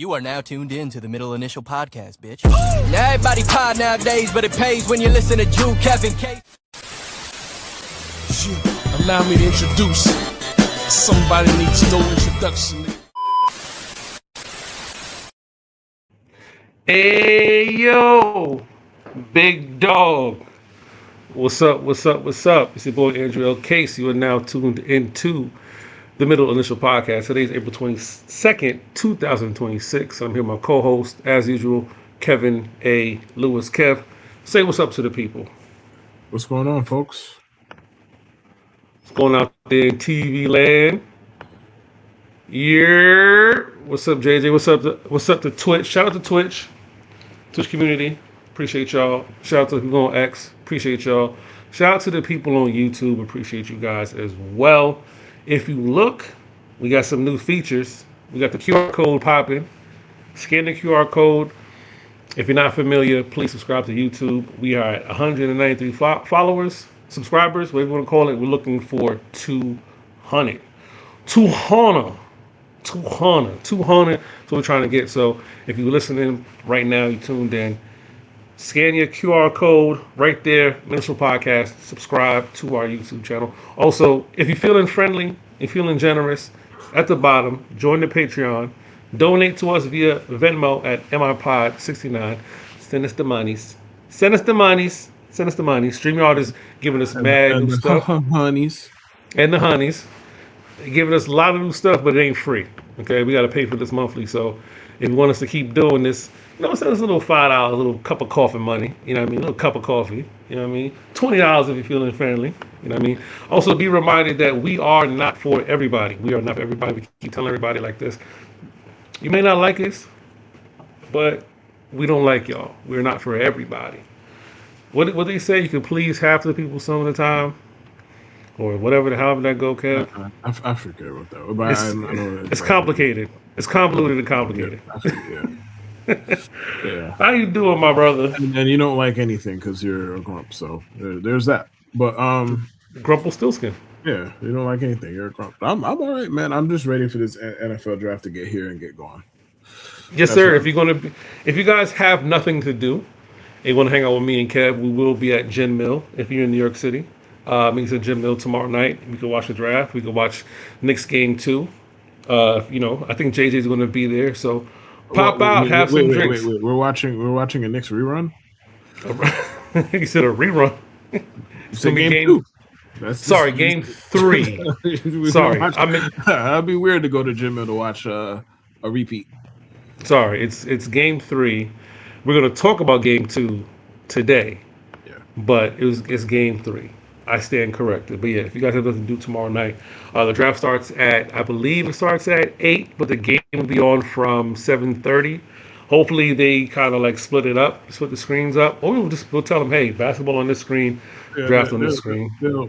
You are now tuned in to the Middle Initial Podcast, bitch. Now everybody pod nowadays, but it pays when you listen to Drew, Kevin, K. Allow me to introduce somebody needs no introduction. Hey, yo, big dog. What's up, what's up, what's up? It's your boy Andrew L. Case. You are now tuned into the Middle Initial Podcast. Today's April 22nd, 2026. I'm here with my co-host, as usual, Kevin A. Lewis. Kev, say what's up to the people. What's going on, folks? What's going out there in TV land? Yeah. What's up, JJ? What's up to Twitch? Shout out to Twitch community. Appreciate y'all. Shout out to the people on X. Appreciate y'all. Shout out to the people on YouTube. Appreciate you guys as well. If you look, we got some new features. We got the QR code popping. Scan the QR code. If you're not familiar, please subscribe to YouTube. We are at 193 followers, subscribers, whatever you want to call it. We're looking for 200. 200. So we're trying to get. So if you're listening right now, you tuned in, scan your QR code right there, Initial Podcast, subscribe to our YouTube channel. Also, if you're feeling friendly, if you're feeling generous, at the bottom, join the Patreon, donate to us via Venmo at MIPod69, send us the monies. StreamYard is giving us mad new stuff. And the honeys. Giving us a lot of new stuff, but it ain't free. Okay, we got to pay for this monthly. So if you want us to keep doing this, send us a little $5, a little cup of coffee money. You know what I mean? A little cup of coffee. You know what I mean? $20 if you're feeling friendly. You know what I mean? Also, be reminded that we are not for everybody. We are not for everybody. We keep telling everybody like this. You may not like us, but we don't like y'all. We're not for everybody. What they say? You can please half the people some of the time. Or whatever, however that go, Kev. I forget what that was. But it's complicated. It's convoluted and complicated. Yeah. How you doing, my brother? And you don't like anything because you're a grump. So there's that. But Grumplestiltskin. Yeah, you don't like anything. You're a grump. I'm all right, man. I'm just ready for this NFL draft to get here and get going. Yes, sir. If you guys have nothing to do and you want to hang out with me and Kev, we will be at Gin Mill if you're in New York City. Meets at Gin Mill tomorrow night. We can watch the draft. We can watch Knicks game 2. I think JJ's going to be there. So pop out, have some drinks. Wait. We're watching a Knicks rerun. You said a rerun. You said game 2. Sorry, game 3. Sorry, that'd be weird to go to Gin Mill to watch a repeat. Sorry, it's game 3. We're going to talk about game 2 today. Yeah, but it's game 3. I stand corrected. But yeah, if you guys have nothing to do tomorrow night, the draft starts I believe it starts at 8, but the game will be on from 7:30. Hopefully they kind of like split the screens up. Or we'll tell them, hey, basketball on this screen, draft on this screen. They're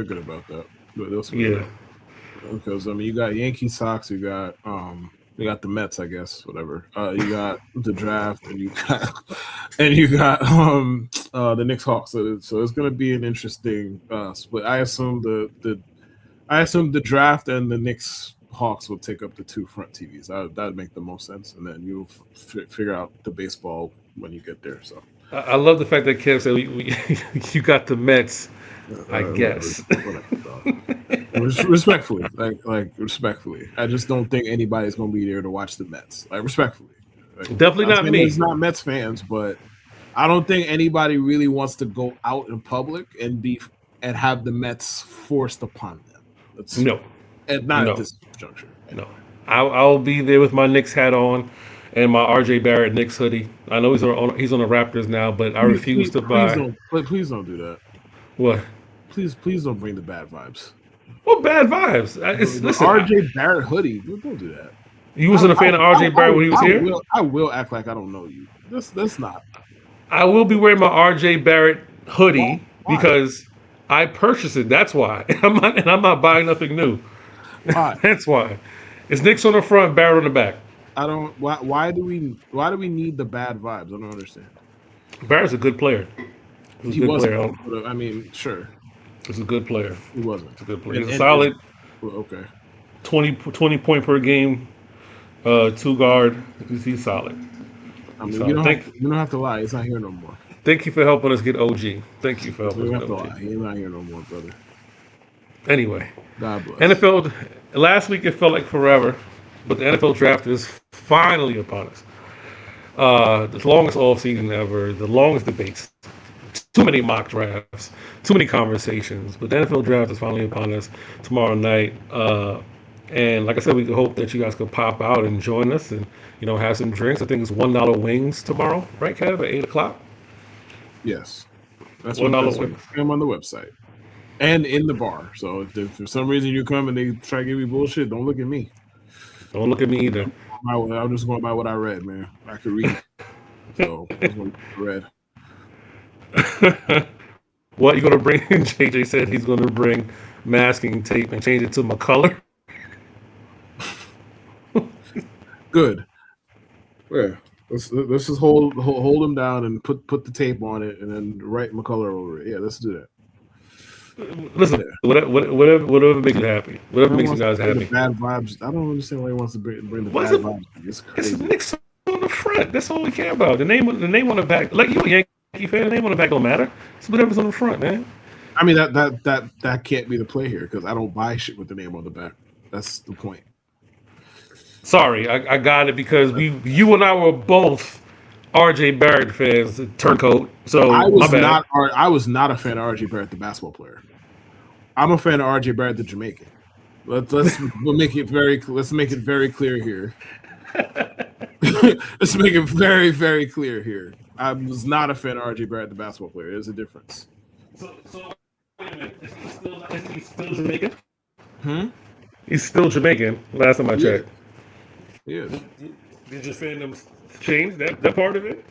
good about that. But they'll split it up. Because you got Yankee Sox, you got the Mets, I guess, whatever. You got the draft, and you got the Knicks Hawks. So it's going to be an interesting split. I assume the draft and the Knicks Hawks will take up the 2 front TVs. That'd make the most sense, and then you'll figure out the baseball when you get there. So I love the fact that Kev said you got the Mets. I guess. Respectfully, like respectfully, I just don't think anybody's gonna be there to watch the Mets. Like respectfully, definitely not me. It's not Mets fans, but I don't think anybody really wants to go out in public and have the Mets forced upon them. No, at this juncture. No, I'll be there with my Knicks hat on and my RJ Barrett Knicks hoodie. I know he's on the Raptors now, but I refuse to buy. Please don't do that. What? Please don't bring the bad vibes. What bad vibes? Listen, RJ Barrett hoodie. Don't do that. You wasn't a fan of RJ Barrett when he was here? I will act like I don't know you. That's not. I will be wearing my RJ Barrett hoodie because I purchased it. That's why. I'm not buying nothing new. Why? That's why. It's Knicks on the front, Barrett on the back. I don't. Why do we need the bad vibes? I don't understand. Barrett's a good player. He wasn't. I mean, sure. He's a good player. He wasn't. He's a good player. He's a solid. Okay. 20 point per game Two guard. He's solid. I He's mean, you solid. don't have to lie. He's not here no more. Thank you for helping us get OG. Thank you for You helping don't us have get to OG. lie. He's not here no more, brother. Anyway, God bless. NFL. Last week it felt like forever, but the NFL draft is finally upon us. The longest off season ever, the longest debates, too many mock drafts, too many conversations. But the NFL draft is finally upon us tomorrow night. And like I said, we hope that you guys could pop out and join us and have some drinks. I think it's $1 wings tomorrow, right, Kev, at 8 o'clock. Yes, that's $1 what wings. I'm on the website and in the bar. So if for some reason you come and they try to give you bullshit, don't look at me. Don't look at me either. I'm just going by what I read, man. I could read, so that's what I read. What you gonna bring? JJ said he's gonna bring masking tape and change it to McCullough. Good. Yeah. Let's just hold him down and put the tape on it and then write McCullough over it. Yeah, let's do that. Listen, whatever makes you happy, whatever makes you guys happy. Bad vibes. I don't understand why he wants to bring the What's bad it? vibes. It's crazy. It's Knicks on the front. That's all we care about. The name on the back. Like you a Yankee fan, the name on the back don't matter. It's whatever's on the front, man. I mean that can't be the play here because I don't buy shit with the name on the back. That's the point. Sorry, I got it because you and I were both RJ Barrett fans, turncoat. So I my bad. was not a fan of RJ Barrett, the basketball player. I'm a fan of RJ Barrett, the Jamaican. Let's make it very clear here. Let's make it very, very clear here. I was not a fan of RJ Barrett, the basketball player. There's a difference. So wait a minute. Is he still Jamaican? He's still Jamaican. Last time I checked. Yes. Did your fandom change that part of it?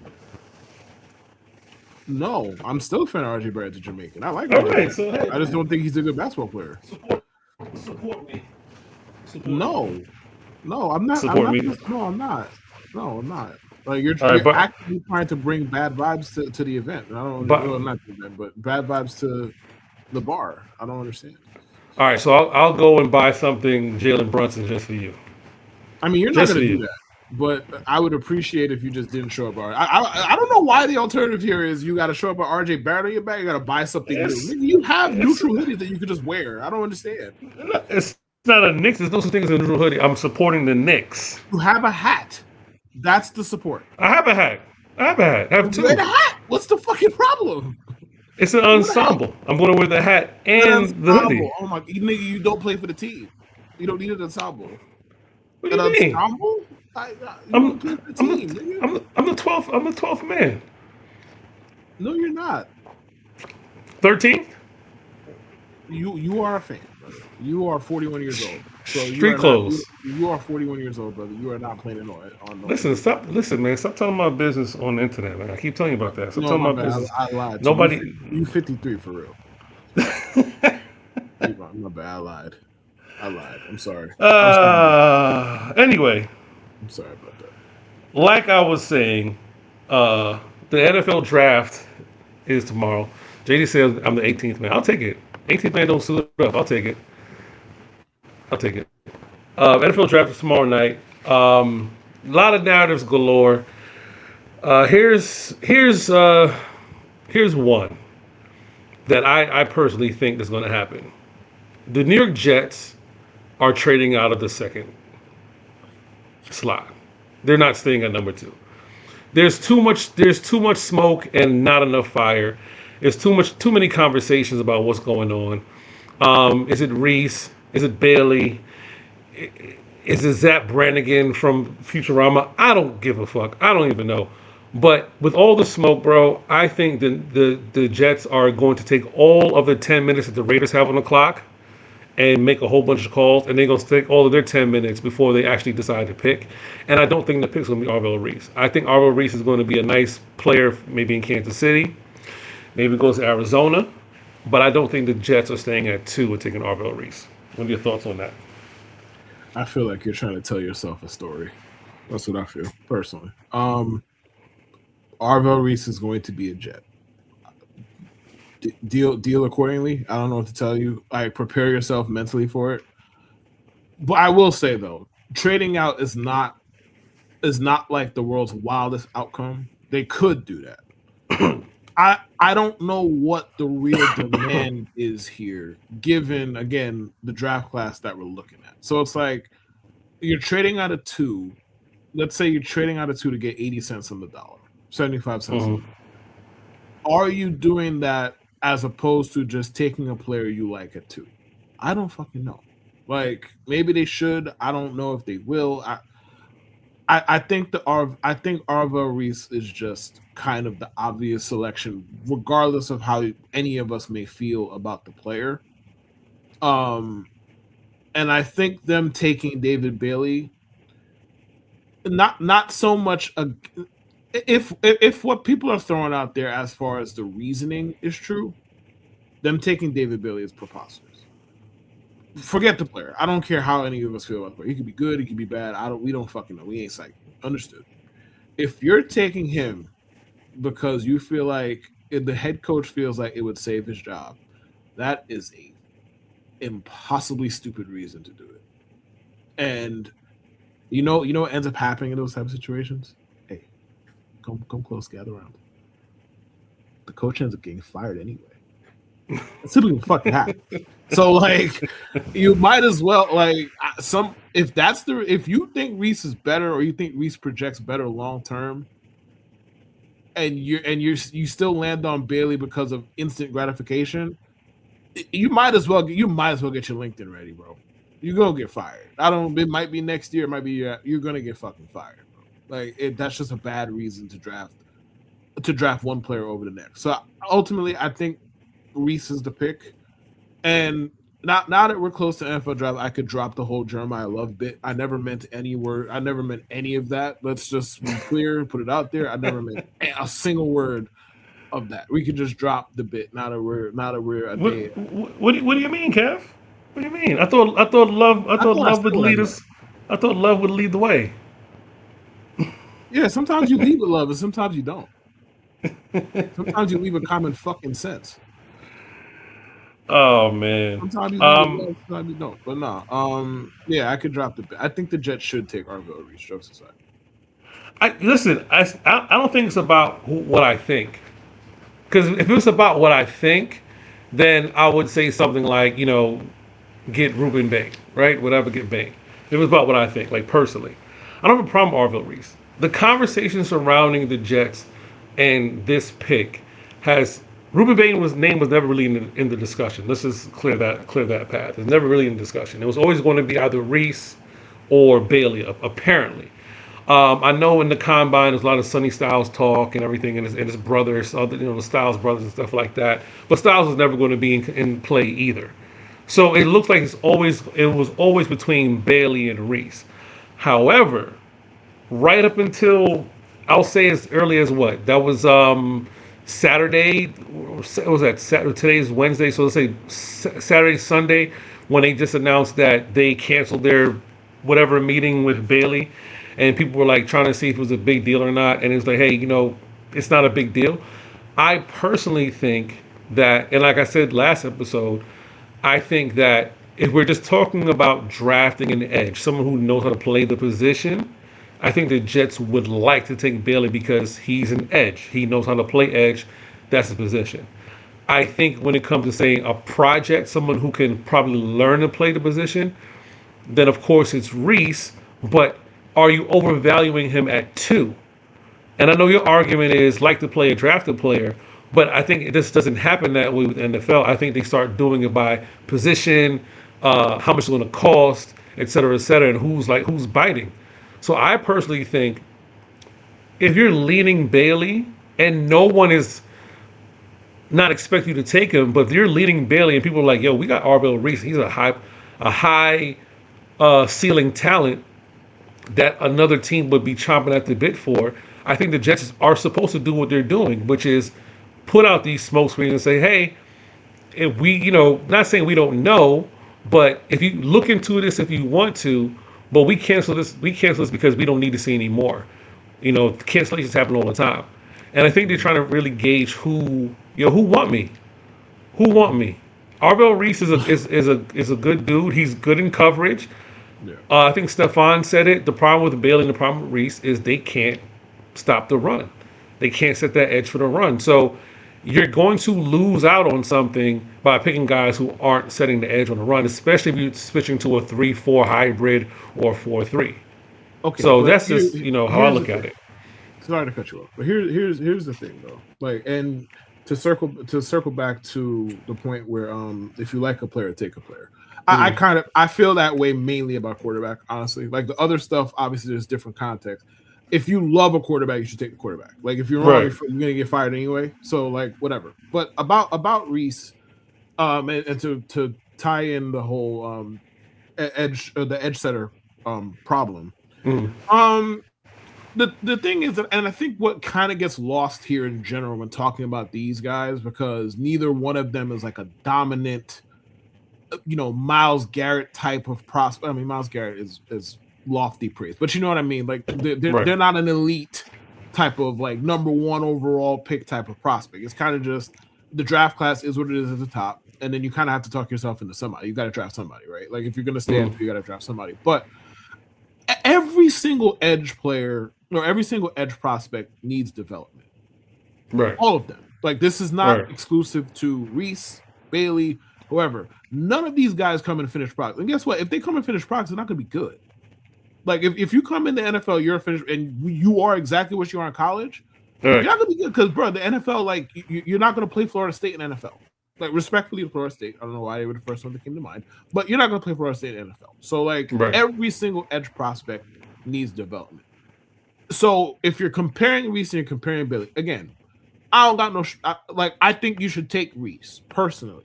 No, I'm still a fan of RJ Barrett, the Jamaican. I like All RJ. right, so hey, I just don't think he's a good basketball player. Support me. No, I'm not. Support me. No, I'm not. No, I'm not. Like you're Right, actively trying to bring bad vibes to the event. I don't. Not the event, but bad vibes to the bar. I don't understand. All right, so I'll go and buy something Jalen Brunson just for you. I mean, you're not going to do that, but I would appreciate if you just didn't show up. I don't know why the alternative here is you got to show up at RJ Barrett on your back. You got to buy something new. You have neutral hoodies that you could just wear. I don't understand. It's not a Knicks. There's no such thing as a neutral hoodie. I'm supporting the Knicks. You have a hat. That's the support. I have a hat. I have two. Wear the hat. What's the fucking problem? It's an ensemble. I'm going to wear the hat and the hoodie. Oh my! You don't play for the team. You don't need an ensemble. What do you mean? Ensemble? I'm the 12th. I'm the 12th man. No, you're not. 13th. You are a fan, brother. You are 41 years old. So Street clothes. You are 41 years old, brother. You are not playing on. Listen, man. Stop telling my business on the internet, man. I keep telling you about that. Stop telling my business. I lied. Nobody. You 53 for real. My bad. I lied. I'm sorry. Anyway. I'm sorry about that. Like I was saying, the NFL draft is tomorrow. JD says I'm the 18th man. I'll take it. 18th man don't suit up. I'll take it. NFL draft is tomorrow night. A lot of narratives galore. Here's one that I personally think is going to happen. The New York Jets are trading out of the second slot. They're not staying at number 2. There's too much smoke and not enough fire. There's too many conversations about what's going on. Is it Reese? Is it Bailey? Is it Zach Brannigan from Futurama? I don't give a fuck. I don't even know. But with all the smoke, bro, I think the Jets are going to take all of the 10 minutes that the Raiders have on the clock and make a whole bunch of calls, and they're going to take all of their 10 minutes before they actually decide to pick. And I don't think the pick's going to be Arvell Reese. I think Arvell Reese is going to be a nice player, maybe in Kansas City, maybe goes to Arizona, but I don't think the Jets are staying at 2 and taking Arvell Reese. What are your thoughts on that? I feel like you're trying to tell yourself a story. That's what I feel, personally. Arvell Reese is going to be a Jet. Deal accordingly. I don't know what to tell you. Prepare yourself mentally for it. But I will say though, trading out is not like the world's wildest outcome. They could do that. I don't know what the real demand is here, given again the draft class that we're looking at. So it's like you're trading out of 2. Let's say you're trading out of 2 to get 80 cents on the dollar, 75 cents. Mm-hmm. Are you doing that as opposed to just taking a player you like at 2? I don't fucking know. Like maybe they should. I don't know if they will. I think Arvel Reese is just kind of the obvious selection, regardless of how any of us may feel about the player. And I think them taking David Bailey, not so much if what people are throwing out there as far as the reasoning is true, them taking David Bailey is preposterous. Forget the player. I don't care how any of us feel about the player. He could be good. He could be bad. We don't fucking know. We ain't psychic. Understood. If you're taking him because you feel like if the head coach feels like it would save his job, that is a impossibly stupid reason to do it. And you know what ends up happening in those type of situations? Hey, come close, gather around. The coach ends up getting fired anyway. It's typically fucking happen. So like, you might as well if you think Reese is better or you think Reese projects better long term, and you still land on Bailey because of instant gratification, you might as well get your LinkedIn ready, bro. You're gonna get fired. It might be next year, it might be you're gonna get fucking fired, bro. Like that's just a bad reason to draft one player over the next. So ultimately, I think Reese is the pick. And now that we're close to NFL draft, I could drop the whole Jeremiah Love bit. I never meant any of that. Let's just be clear, put it out there. I never meant a single word of that. We could just drop the bit. Now that we're What do you mean, Kev? What do you mean? I thought Love would lead us. I thought Love would lead the way. Yeah, sometimes you lead with love, and sometimes you don't. Sometimes you leave with common fucking sense. Oh man. Sometimes you sometimes you don't. But no. Yeah, I could drop the bit. I think the Jets should take Arvel Reese. Jokes aside. I don't think it's about what I think. Because if it was about what I think, then I would say something like, get Ruben Bain, right? Whatever, get Bain. It was about what I think, like personally. I don't have a problem with Arvel Reese. The conversation surrounding the Jets and this pick has Ruben Bain's name was never really in the discussion. Let's just clear that path. It's never really in discussion. It was always going to be either Reese or Bailey, apparently. I know in the combine there's a lot of Sonny Styles talk and everything, and his brothers, the Styles brothers and stuff like that. But Styles is never going to be in play either. So it looks like it was always between Bailey and Reese. However, right up until I'll say as early as what? That was Saturday. What was that? Today's Wednesday, so let's say Saturday, Sunday, when they just announced that they canceled their whatever meeting with Bailey, and people were like trying to see if it was a big deal or not, and it's like, hey, it's not a big deal. I personally think that, and like I said last episode, I think that if we're just talking about drafting an edge, someone who knows how to play the position, I think the Jets would like to take Bailey because he's an edge. He knows how to play edge. That's his position. I think when it comes to saying a project, someone who can probably learn to play the position, then of course it's Reese. But are you overvaluing him at 2? And I know your argument is like to play a drafted player, but I think this doesn't happen that way with NFL. I think they start doing it by position, how much it's going to cost, et cetera, and who's biting. So I personally think if you're leading Bailey and no one is not expecting you to take him, but if you're leading Bailey and people are like, yo, we got Arvel Reese, he's a high ceiling talent that another team would be chomping at the bit for, I think the Jets are supposed to do what they're doing, which is put out these smoke screens and say, hey, if we, not saying we don't know, but if you look into this if you want to, but we cancel this because we don't need to see any more. Cancellations happen all the time. And I think they're trying to really gauge who want me. Who want me? Arvel Reese is a good dude. He's good in coverage. Yeah. I think Stefan said it. The problem with Bailey and the problem with Reese is they can't stop the run. They can't set that edge for the run. So you're going to lose out on something by picking guys who aren't setting the edge on the run, especially if you're switching to a 3-4 hybrid or 4-3. Okay. So but that's just how I look the at thing. it. Sorry to cut you off, but here's the thing though. Like, and to circle back to the point where if you like a player, take a player. I feel that way mainly about quarterback, honestly. Like the other stuff, obviously there's different context. If you love a quarterback, you should take the quarterback. Like if you're wrong, Right. you're gonna get fired anyway. So like whatever. But about Reese, and to tie in the whole the edge setter problem. The thing is that, and I think what kind of gets lost here in general when talking about these guys, because neither one of them is like a dominant, Myles Garrett type of prospect. I mean, Myles Garrett is lofty praise, but you know what I mean. Like they're not an elite type of like number one overall pick type of prospect. It's kind of just the draft class is what it is at the top, and then you kind of have to talk yourself into somebody. You got to draft somebody, right? Like if you're gonna stay up, you got to draft somebody. But every single edge player or every single edge prospect needs development. Right. All of them. Like this is not exclusive to Reese, Bailey, whoever. None of these guys come in finished products. And guess what? If they come in finished products, they're not going to be good. Like if you come in the NFL, you're a finished, and you are exactly what you are in college, you're not going to be good because, bro, the NFL, like you're not going to play Florida State in NFL. Like respectfully to Florida State, I don't know why they were the first one that came to mind, but you're not going to play Florida State in NFL. So like every single edge prospect needs development. So if you're comparing Reese and you're comparing Bailey, again, I don't got no I think you should take Reese personally.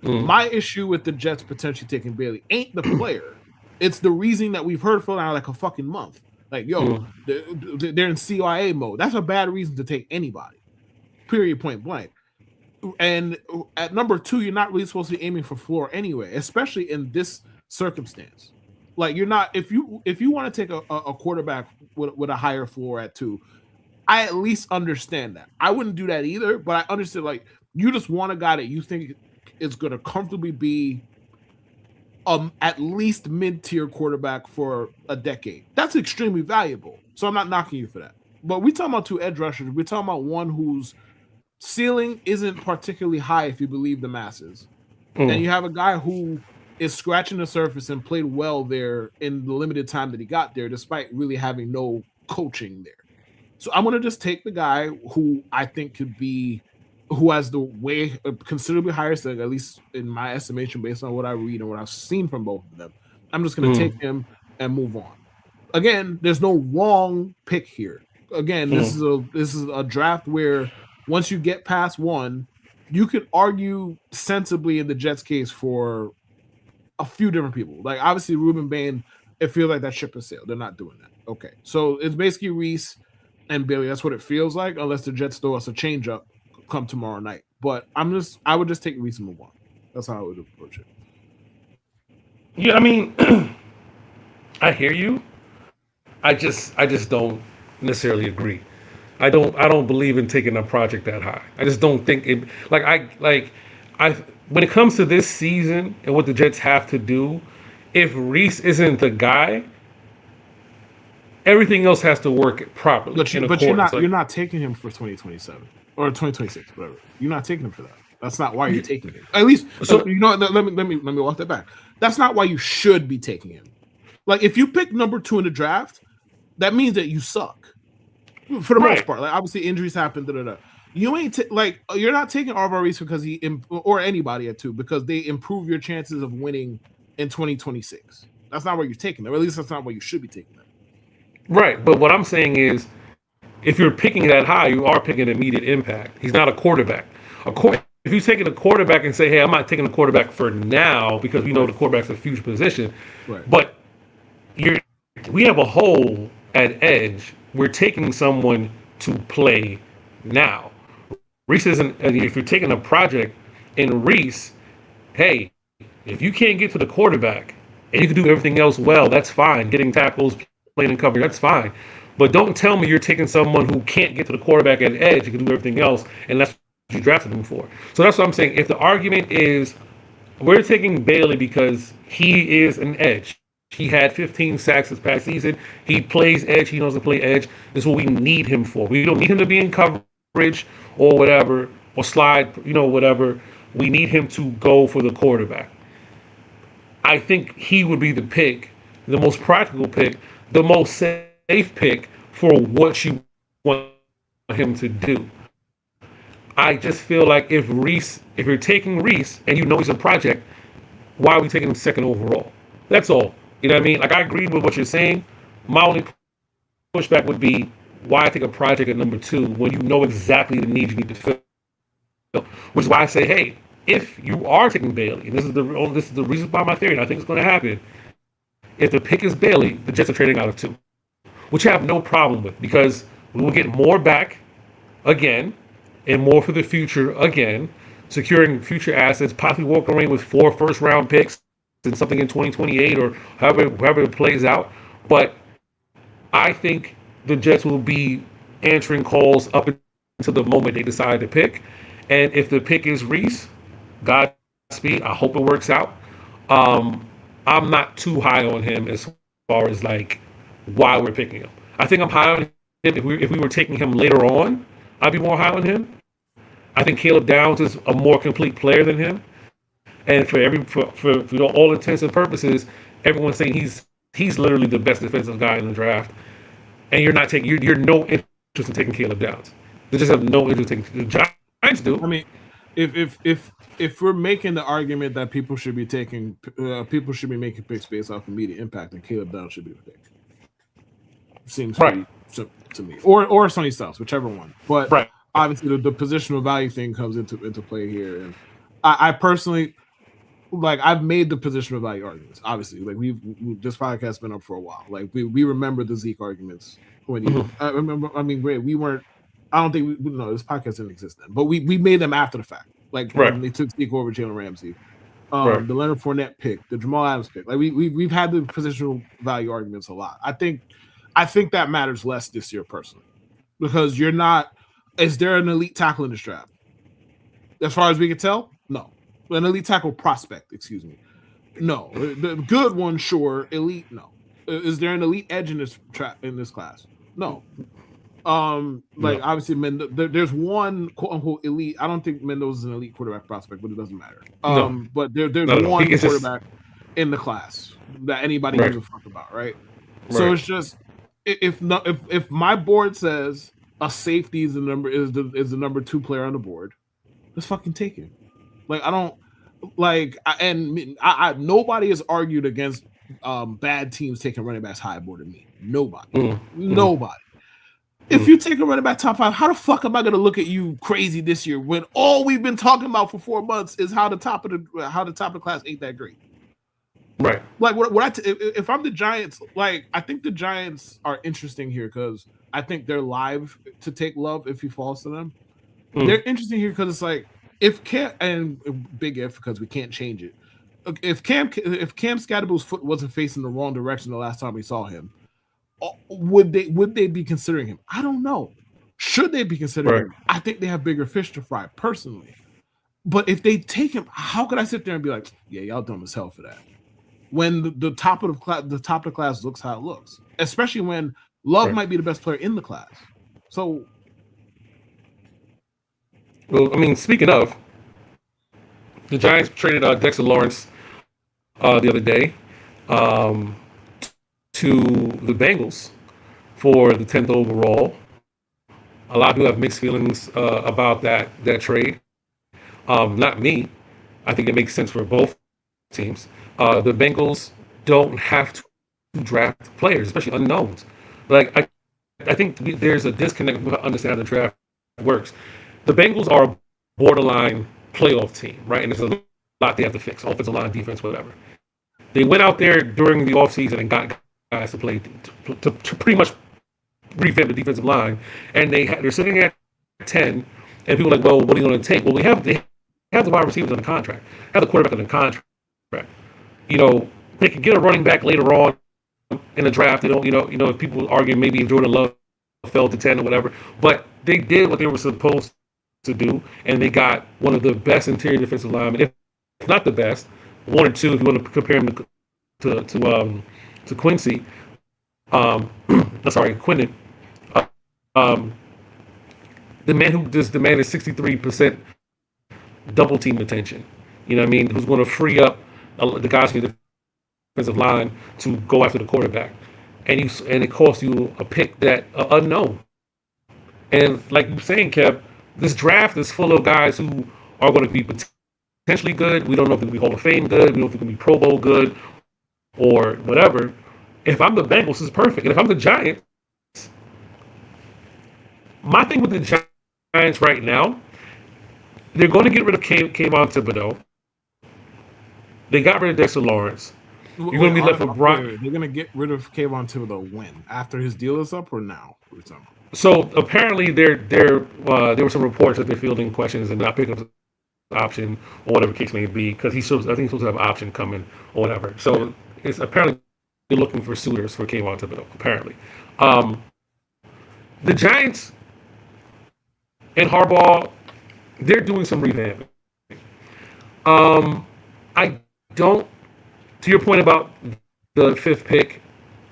My issue with the Jets potentially taking Bailey ain't the player. It's the reasoning that we've heard for now like a fucking month. Like, yo, they're in CIA mode. That's a bad reason to take anybody. Period, point blank. And at number 2, you're not really supposed to be aiming for floor anyway, especially in this circumstance. Like you're not if you want to take a quarterback with a higher floor at 2, I at least understand that. I wouldn't do that either, but I understand like you just want a guy that you think is going to comfortably be at least mid-tier quarterback for a decade. That's extremely valuable. So I'm not knocking you for that. But we're talking about 2 edge rushers. We're talking about one whose ceiling isn't particularly high if you believe the masses. And you have a guy who is scratching the surface and played well there in the limited time that he got there, despite really having no coaching there. So I'm going to just take the guy who I think who has the way considerably higher ceiling, at least in my estimation, based on what I read and what I've seen from both of them. I'm just going to take him and move on. Again, there's no wrong pick here. Again, this is a draft where once you get past 1, you could argue sensibly in the Jets case for a few different people. Like obviously Ruben Bain, it feels like that ship has sailed. They're not doing that. Okay. So it's basically Reese and Bailey. That's what it feels like, unless the Jets throw us a change up come tomorrow night. But I would just take Reese and move on. That's how I would approach it. Yeah, I mean I hear you. I just don't necessarily agree. I don't believe in taking a project that high. I just don't think it when it comes to this season and what the Jets have to do, if Reese isn't the guy, everything else has to work properly. But you're not taking him for 2027 or 2026, whatever. You're not taking him for that. That's not why you're taking him. At least let me walk that back. That's not why you should be taking him. Like if you pick number 2 in the draft, that means that you suck. For the most part, like obviously injuries happen. You ain't you're not taking Alvaro Reese because or anybody at 2 because they improve your chances of winning in 2026. That's not where you're taking them. Or at least that's not where you should be taking them. Right, but what I'm saying is, if you're picking that high, you are picking immediate impact. He's not a quarterback. If you're taking a quarterback and say, "Hey, I'm not taking a quarterback for now because we know the quarterback's a future position," but we have a hole at edge. We're taking someone to play now. Reese isn't. If you're taking a project in Reese, hey, if you can't get to the quarterback and you can do everything else well, that's fine. Getting tackles, playing in cover, that's fine. But don't tell me you're taking someone who can't get to the quarterback at edge, you can do everything else, and that's what you drafted him for. So that's what I'm saying. If the argument is we're taking Bailey because he is an edge, He had 15 sacks this past season. He plays edge. He knows to play edge. This is what we need him for. We don't need him to be in coverage or whatever, or slide, whatever. We need him to go for the quarterback. I think he would be the pick, the most practical pick, the most safe pick for what you want him to do. I just feel like if you're taking Reese and you know he's a project, why are we taking him second overall? That's all. You know what I mean? Like, I agree with what you're saying. My only pushback would be, why take a project at number 2 when you know exactly the needs you need to fill? Which is why I say, hey, if you are taking Bailey, and this is the reason behind my theory, and I think it's going to happen. If the pick is Bailey, the Jets are trading out of 2, which I have no problem with, because we will get more back again, and more for the future again, securing future assets, possibly walking away with 4 first-round picks and something in 2028 or however it plays out. But I think the Jets will be answering calls up until the moment they decide to pick. And if the pick is Reese, Godspeed. I hope it works out. I'm not too high on him as far as like why we're picking him. I think I'm high on him if we were taking him later on. I'd be more high on him. I think Caleb Downs is a more complete player than him. And for all intents and purposes, everyone's saying he's literally the best defensive guy in the draft. And you're no interest in taking Caleb Downs. They just have no interest in taking. The Giants do. I mean, if we're making the argument that people should be making picks based off immediate impact, then Caleb Downs should be the pick. Seems right to me, or Sonny Styles, whichever one. But right. Obviously, the positional value thing comes into play here, and I personally. Like, I've made the positional value arguments. Obviously, like this podcast has been up for a while. Like we remember the Zeke arguments when I remember. I mean, we weren't. I don't think this podcast didn't exist then, but we made them after the fact. Like when they took Zeke over Jalen Ramsey, the Leonard Fournette pick, the Jamal Adams pick. Like we've had the positional value arguments a lot. I think that matters less this year personally, because you're not. Is there an elite tackle in this draft? As far as we can tell, no. An elite tackle prospect, excuse me. No. The good one, sure. Elite, no. Is there an elite edge in this class? No. Obviously, there's one quote unquote elite. I don't think Mendoza is an elite quarterback prospect, but it doesn't matter. But there's one quarterback in the class that anybody gives a fuck about, right? So it's just if my board says a safety is the number 2 player on the board, let's fucking take it. Like, I don't like, I nobody has argued against bad teams taking running backs high more than me. Nobody. Nobody. If you take a running back top 5, how the fuck am I going to look at you crazy this year when all we've been talking about for 4 months is how the top of the class ain't that great? Right. Like, if I'm the Giants, like, I think the Giants are interesting here because I think they're live to take Love if he falls to them. They're interesting here because it's like, if Cam, and big if because we can't change it. If Cam Scadable's foot wasn't facing the wrong direction the last time we saw him, would they be considering him? I don't know. Should they be considering him? I think they have bigger fish to fry personally. But if they take him, how could I sit there and be like, yeah, y'all dumb as hell for that? When the top of the class looks how it looks, especially when Love might be the best player in the class. So. Well, I mean, speaking of, the Giants traded Dexter Lawrence the other day to the Bengals for the 10th overall. A lot of people have mixed feelings about that trade. Not me. I think it makes sense for both teams. The Bengals don't have to draft players, especially unknowns. Like, I think there's a disconnect with understanding how the draft works. The Bengals are a borderline playoff team, right? And there's a lot they have to fix, offensive line, defense, whatever. They went out there during the offseason and got guys to play to pretty much revamp the defensive line. And they're sitting at 10, and people are like, well, what are you going to take? Well, they have the wide receivers on the contract, have the quarterback on the contract. You know, they can get a running back later on in the draft. They don't, if people argue maybe if Jordan Love fell to 10 or whatever, but they did what they were supposed to do, and they got one of the best interior defensive linemen, if not the best, one or two if you want to compare him to Quincy. Sorry, Quinnen. Um, the man who just demanded 63% double team attention. You know what I mean? Who's going to free up the guys in the defensive line to go after the quarterback, and it costs you a pick that unknown. And like you're saying, Kev, this draft is full of guys who are going to be potentially good. We don't know if they're going to be Hall of Fame good. We don't know if they're going to be Pro Bowl good or whatever. If I'm the Bengals, this is perfect. And if I'm the Giants, my thing with the Giants right now, they're going to get rid of Kayvon Thibodeau. They got rid of Dexter Lawrence. You're going to be left with Brock. They're going to get rid of Kayvon Thibodeau when? After his deal is up or now? What are we talking about? So apparently there were some reports that they're fielding questions and not picking up the option or whatever case may be, because I think he's supposed to have an option coming or whatever. So it's apparently they're looking for suitors for Kayvon Thibodeau, apparently. The Giants and Harbaugh, they're doing some revamping. I don't, to your point about the fifth pick,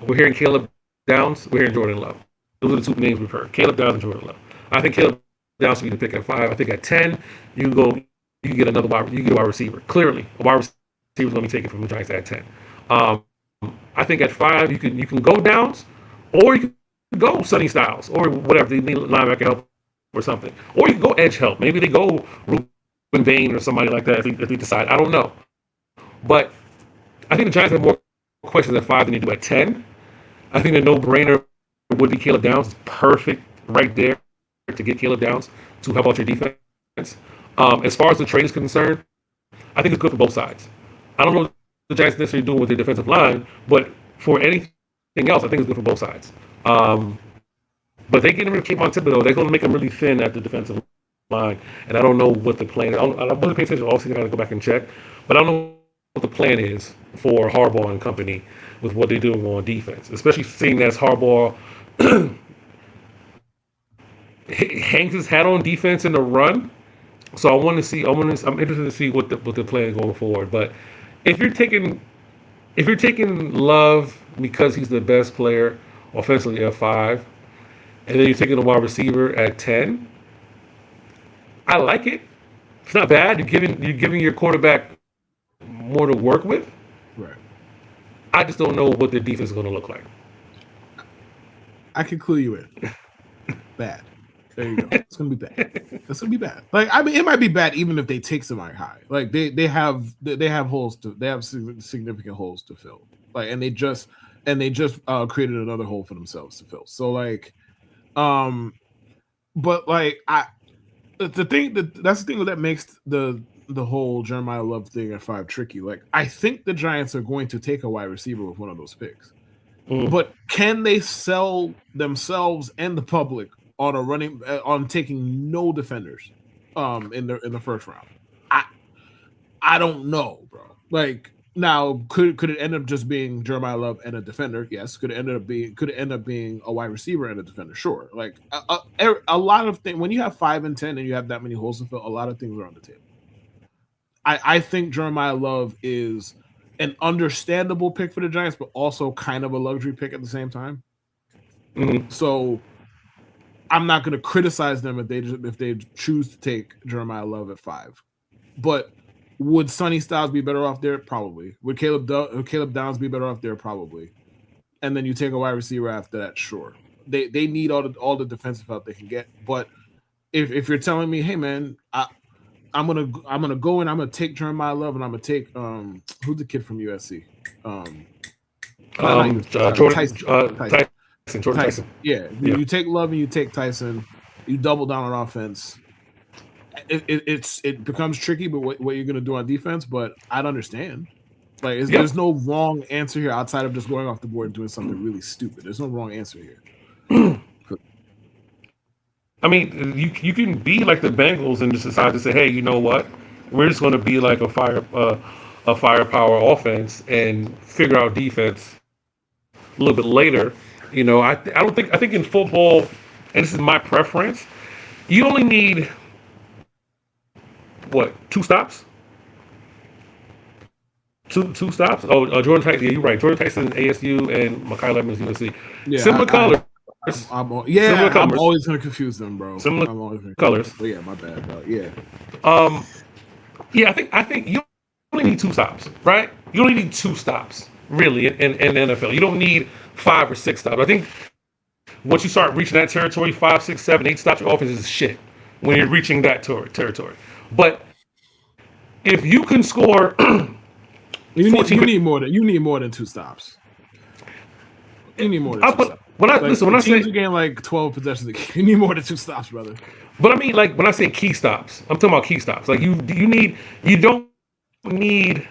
we're hearing Caleb Downs, we're hearing Jordan Love. Those are the two names we've heard, Caleb Downs and Jordan Love. I think Caleb Downs should be the pick at 5. I think at 10, you can get another wide receiver. Clearly, a wide receiver is going to be taken from the Giants at 10. I think at 5, you can go Downs, or you can go Sonny Styles, or whatever. They need linebacker help or something. Or you can go edge help. Maybe they go Ruben Bain or somebody like that if they decide. I don't know. But I think the Giants have more questions at 5 than they do at 10. I think the no-brainer would be Caleb Downs. It's perfect right there to get Caleb Downs to help out your defense. As far as the trade is concerned, I think it's good for both sides. I don't know what the Giants necessarily doing with their defensive line, but for anything else, I think it's good for both sides. But they getting rid of Kayvon Thibodeau, they're going to make them really thin at the defensive line. And I don't know what the plan is. I wasn't paying attention all season. I got to go back and check. But I don't know what the plan is for Harbaugh and company with what they're doing on defense, especially seeing as Harbaugh hangs his hat on defense in the run. So I'm interested to see what the plan is going forward. But if you're taking Love because he's the best player offensively at 5, and then you're taking a wide receiver at 10, I like it. It's not bad. You're giving your quarterback more to work with. Right. I just don't know what the defense is going to look like. I can clue you in. Bad. There you go. It's gonna be bad. It's gonna be bad. Like, I mean, it might be bad even if they take somebody high. Like they have holes to, they have significant holes to fill. Like, and they just created another hole for themselves to fill. So like, but like that's the thing that makes the whole Jeremiah Love thing at 5 tricky. Like, I think the Giants are going to take a wide receiver with one of those picks. But can they sell themselves and the public on taking no defenders in the first round? I don't know, bro. Like, now could it end up just being Jeremiah Love and a defender? Yes. Could it end up being a wide receiver and a defender? Sure. Like a lot of things, when you have 5 and 10 and you have that many holes to fill, a lot of things are on the table. I think Jeremiah Love is an understandable pick for the Giants, but also kind of a luxury pick at the same time. So I'm not going to criticize them if they choose to take Jeremiah Love at 5. But would Sonny Styles be better off there? Probably. Would Caleb Downs be better off there? Probably. And then you take a wide receiver after that, sure. They need all the defensive help they can get. But if you're telling me, hey man, I'm gonna go and I'm gonna take Jeremiah Love and I'm gonna take who's the kid from USC? Tyson. Yeah, you take Love and you take Tyson. You double down on offense. It becomes tricky, but what you're gonna do on defense? But I'd understand. Like, there's no wrong answer here outside of just going off the board and doing something really stupid. There's no wrong answer here. I mean, you can be like the Bengals and just decide to say, hey, you know what? We're just going to be like a firepower offense and figure out defense a little bit later. You know, I think in football, and this is my preference, you only need 2 stops? Two stops. Oh, Jordan Tyson. Yeah, you're right. Jordan Tyson, ASU, and Mekhi Lemons, USC. Yeah, Similar colors. Similar I'm colors. always gonna confuse them, bro. Similar I'm always gonna confuse colors. them. But yeah, my bad, bro. Yeah. Yeah, I think you only need two stops, right? You only need two stops, really, in the NFL. You don't need 5 or 6 stops. I think once you start reaching that territory, 5, 6, 7, 8 stops, your offense is shit when you're reaching that territory. But if you can score You 14, need more than 2 stops. You need more than 2 stops. When I teams say are getting like 12 possessions a game, you need more than 2 stops, brother. but I mean, like when I say key stops, I'm talking about key stops. Like you don't need.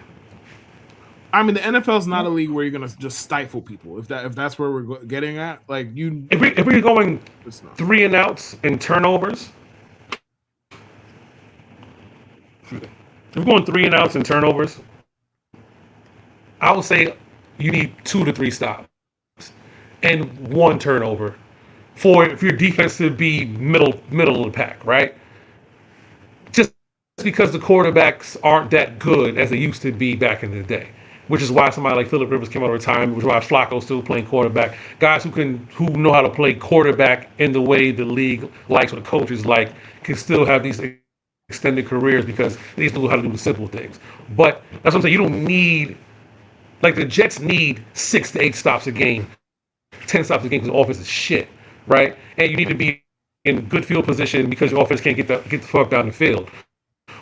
I mean, the NFL is not a league where you're gonna just stifle people. If that's where we're getting at, like you. If we're going 3 and outs and turnovers, if we're going 3 and outs and turnovers, I would say you need 2 to 3 stops and 1 turnover for your defense to be middle of the pack, right? Just because the quarterbacks aren't that good as they used to be back in the day, which is why somebody like Phillip Rivers came out of retirement, which is why Flacco's still playing quarterback. Guys who know how to play quarterback in the way the league likes, or the coaches like, can still have these extended careers because they just know how to do the simple things. But that's what I'm saying. You don't need, like the Jets need 6 to 8 stops a game, 10 stops a game because the offense is shit, right? And you need to be in good field position because your offense can't get the fuck down the field.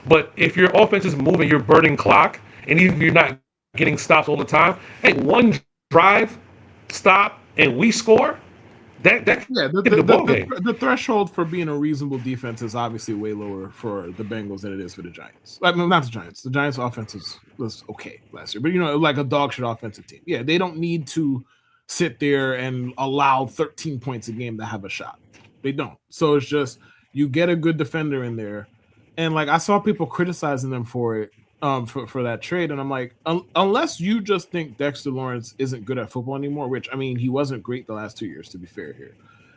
But if your offense is moving, you're burning clock, and even if you're not getting stops all the time, hey, 1 drive, stop, and we score, the threshold for being a reasonable defense is obviously way lower for the Bengals than it is for the Giants. Like, no, not the Giants. The Giants' offense was okay last year, but like a dog shit offensive team. Yeah, they don't need to sit there and allow 13 points a game to have a shot. They don't. So it's just you get a good defender in there, and like I saw people criticizing them for it. For that trade, and I'm like, unless you just think Dexter Lawrence isn't good at football anymore, which I mean he wasn't great the last 2 years, to be fair here.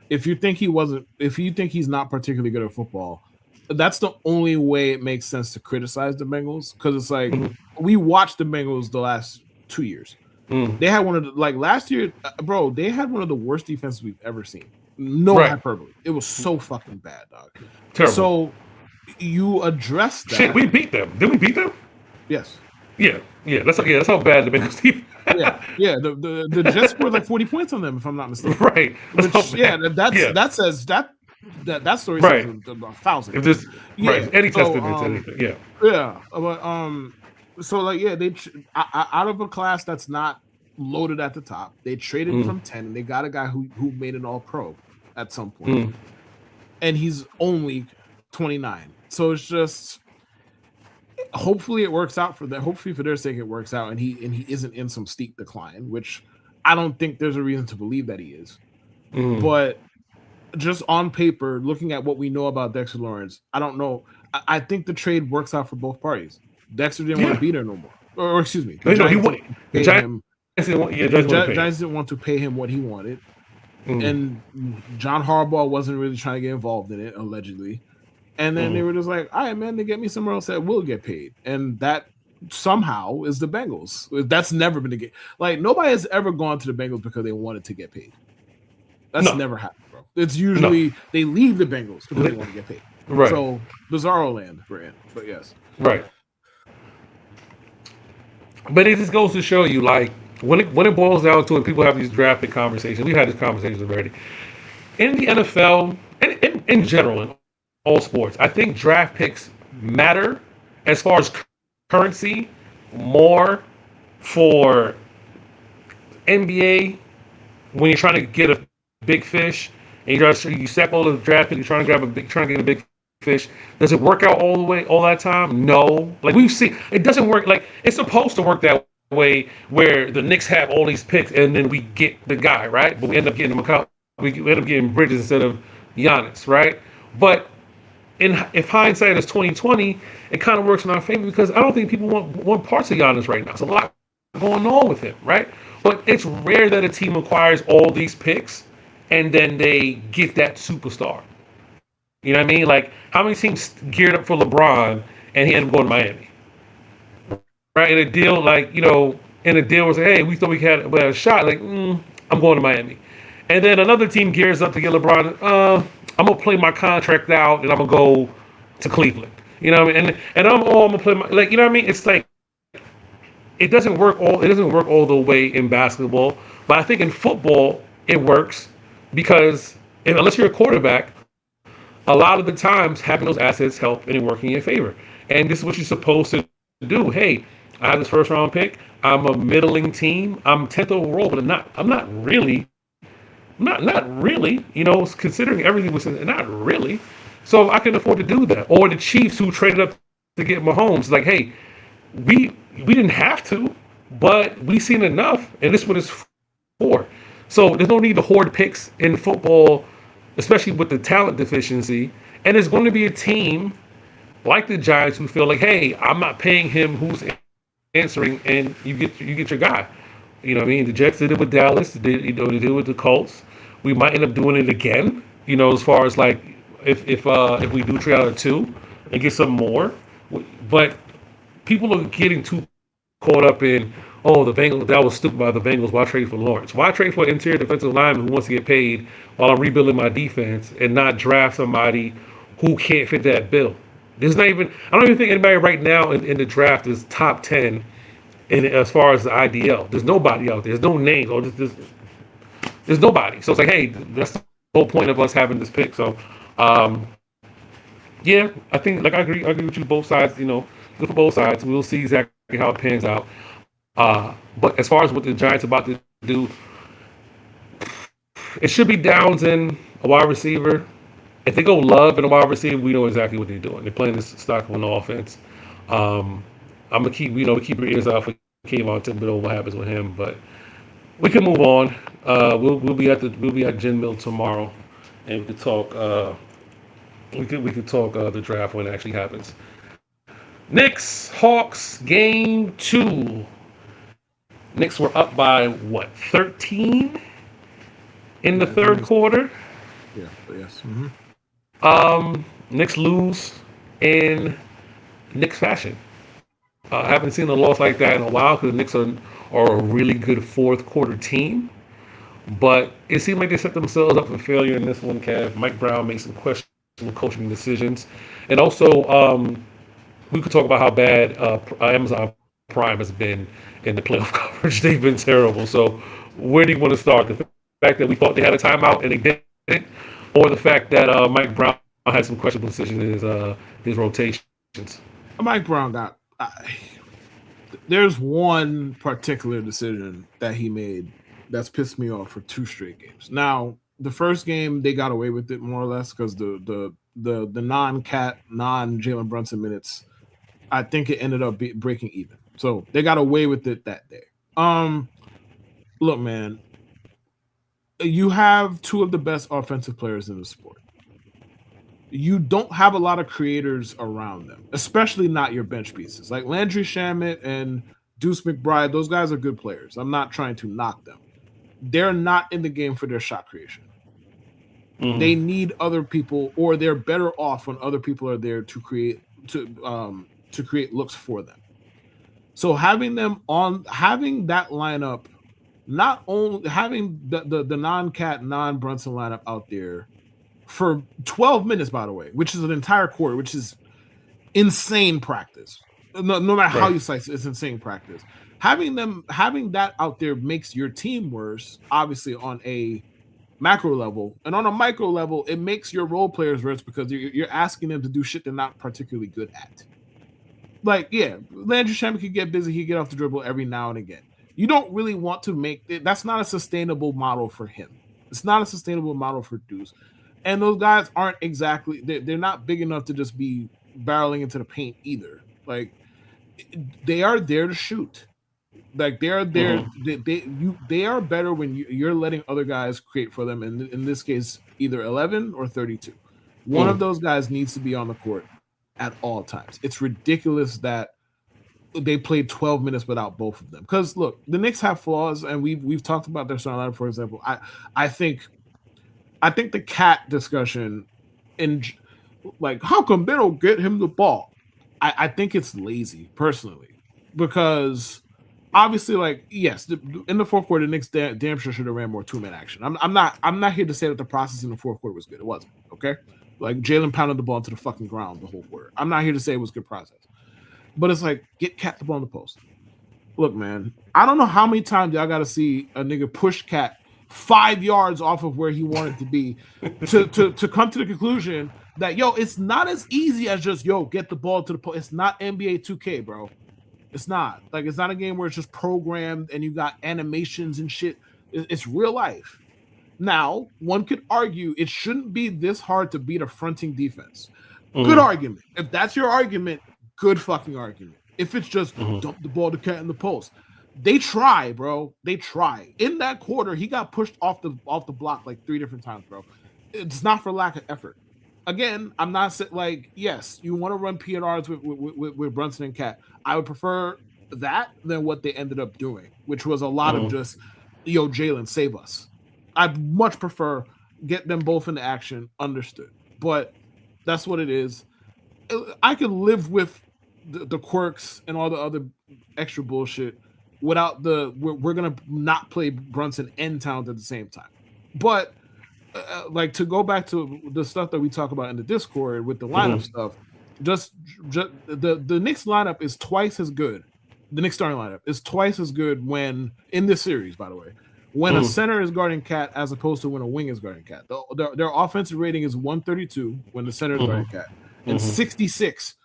If you think he's not particularly good at football, that's the only way it makes sense to criticize the Bengals, because it's like we watched the Bengals the last 2 years. They had one of the, like last year, bro, they had one of the worst defenses we've ever seen. No hyperbole. It was so fucking bad, dog. Terrible. So you address that. Shit, we beat them. Did we beat them? Yes. Yeah. That's how bad the Bengals team. yeah. The Jets scored like 40 points on them, if I'm not mistaken. Right. That says that story says about 1,000. If there's any testament to anything, but so like they out of a class that's not loaded at the top, they traded from 10, and they got a guy who made an All-Pro at some point, and he's only 29. So it's just. Hopefully it works out for them. Hopefully for their sake it works out, and he isn't in some steep decline, which I don't think there's a reason to believe that he is. But just on paper, looking at what we know about Dexter Lawrence, I don't know. I think the trade works out for both parties. Dexter didn't want to be there no more, or excuse me, the Giants didn't want to pay him what he wanted, and John Harbaugh wasn't really trying to get involved in it, allegedly. And then they were just like, all right, man, they get me somewhere else that will get paid. And that somehow is the Bengals. That's never been the case. Like, nobody has ever gone to the Bengals because they wanted to get paid. That's never happened, bro. It's usually they leave the Bengals because they want to get paid. Right. So, bizarro land we're in. But yes. Right. But it just goes to show you, like, when it boils down to it, people have these draft pick conversations. We've had these conversations already. In the NFL, and in general, all sports, I think draft picks matter as far as currency more for NBA when you're trying to get a big fish and you stack all the draft picks, you're trying to get a big fish. Does it work out all that time? No. Like we've seen, it doesn't work. Like it's supposed to work that way where the Knicks have all these picks and then we get the guy, right? But we end up getting Bridges instead of Giannis, right? But if hindsight is 2020, it kind of works in our favor because I don't think people want parts of Giannis right now. There's a lot going on with him, right? But it's rare that a team acquires all these picks and then they get that superstar. You know what I mean? Like, how many teams geared up for LeBron and he ended up going to Miami? right? In a deal like in a deal was hey, we thought we had a shot. Like I'm going to Miami, and then another team gears up to get LeBron. I'm gonna play my contract out, and I'm gonna go to Cleveland. You know what I mean? And I'm gonna play my you know what I mean? It's like it doesn't work all the way in basketball, but I think in football it works because unless you're a quarterback, a lot of the times having those assets help and working in your favor. And this is what you're supposed to do. Hey, I have this first round pick. I'm a middling team. I'm 10th overall, but I'm not really. Not really. Considering everything was not really. So I can afford to do that. Or the Chiefs who traded up to get Mahomes, like, hey, we didn't have to, but we seen enough, and this is what it's for. So there's no need to hoard picks in football, especially with the talent deficiency. And there's going to be a team like the Giants who feel like, hey, I'm not paying him who's answering, and you get your guy. You know what I mean? The Jets did it with Dallas. They did it with the Colts. We might end up doing it again. As far as like if we do 3 out of 2 and get some more, but people are getting too caught up in the Bengals. That was stupid by the Bengals. Why trade for Lawrence? Why trade for an interior defensive lineman who wants to get paid while I'm rebuilding my defense and not draft somebody who can't fit that bill? There's not even. I don't even think anybody right now in the draft is top 10 as far as the IDL. There's nobody out there. There's no names. There's nobody. So it's like, hey, that's the whole point of us having this pick. So, yeah, I think I agree with you both sides. Good for both sides. We'll see exactly how it pans out. But as far as what the Giants are about to do, it should be Downs and a wide receiver. If they go Love and a wide receiver, we know exactly what they're doing. They're playing this stock on the offense. I'm gonna keep keep your ears out for Kayvon Thibodeau, what happens with him. But we can move on. We'll be at Gin Mill tomorrow, and we could talk. We could talk the draft when it actually happens. Knicks Hawks game 2. Knicks were up by 13 in the third quarter. Yeah, but yes. Knicks lose in Knicks fashion. I haven't seen a loss like that in a while because the Knicks are a really good fourth quarter team. But it seemed like they set themselves up for failure in this one, Kev. Mike Brown made some questionable coaching decisions. And also, we could talk about how bad Amazon Prime has been in the playoff coverage. They've been terrible. So where do you want to start? The fact that we thought they had a timeout and they didn't? Or the fact that Mike Brown had some questionable decisions in his rotations? Mike Brown got... there's one particular decision that he made that's pissed me off for 2 straight games. Now, the first game, they got away with it more or less because the non-Cat, non-Jalen Brunson minutes, I think it ended up breaking even. So they got away with it that day. Look, man, you have 2 of the best offensive players in the sport. You don't have a lot of creators around them, especially not your bench pieces. Like Landry Shamet and Deuce McBride, those guys are good players. I'm not trying to knock them. They're not in the game for their shot creation. Mm-hmm. They need other people, or they're better off when other people are there to create looks for them. So having that lineup, not only having the non-Cat, non-Brunson lineup out there for 12 minutes, by the way, which is an entire quarter, which is insane practice. No matter how you slice it, it's insane practice. Having that out there makes your team worse, obviously on a macro level, and on a micro level, it makes your role players worse because you're asking them to do shit they're not particularly good at. Like, yeah, Landry Shamet could get busy, he get off the dribble every now and again. You don't really want to make it. That's not a sustainable model for him. It's not a sustainable model for Deuce. And those guys aren't exactly, they're not big enough to just be barreling into the paint either. Like, they are there to shoot. Like, they are there. They are better when you're letting other guys create for them. And in this case, either 11 or 32. One of those guys needs to be on the court at all times. It's ridiculous that they played 12 minutes without both of them. Because look, the Knicks have flaws, and we've talked about their starting lineup, for example. I think the Cat discussion in like, how come they don't get him the ball? I think it's lazy, personally. because obviously, like, yes, in the fourth quarter, the Knicks damn sure should have ran more 2-man action. I'm not here to say that the process in the fourth quarter was good. It wasn't. Okay, like Jalen pounded the ball into the fucking ground the whole quarter. I'm not here to say it was good process, but it's like get Cat the ball in the post. Look, man, I don't know how many times y'all got to see a nigga push Cat 5 yards off of where he wanted to be to come to the conclusion that it's not as easy as just get the ball to the post. It's not NBA 2K, bro. It's not. Like, it's not a game where it's just programmed and you got animations and shit. It's real life. Now, one could argue it shouldn't be this hard to beat a fronting defense. Good argument. If that's your argument, good fucking argument. If it's just dump the ball to Cat in the post. They try, bro. They try. In that quarter, he got pushed off the block like 3 different times, bro. It's not for lack of effort. Again, I'm not like, yes, you want to run PNRs with Brunson and Cat. I would prefer that than what they ended up doing, which was a lot of just, Jalen, save us. I'd much prefer get them both into action, understood. But that's what it is. I could live with the quirks and all the other extra bullshit without we're going to not play Brunson and Towns at the same time. But like, to go back to the stuff that we talk about in the Discord with the lineup stuff, just the Knicks lineup is twice as good. The Knicks starting lineup is twice as good when in this series, by the way, when a center is guarding Cat as opposed to when a wing is guarding Cat. Their offensive rating is 132 when the center is guarding Cat, and 66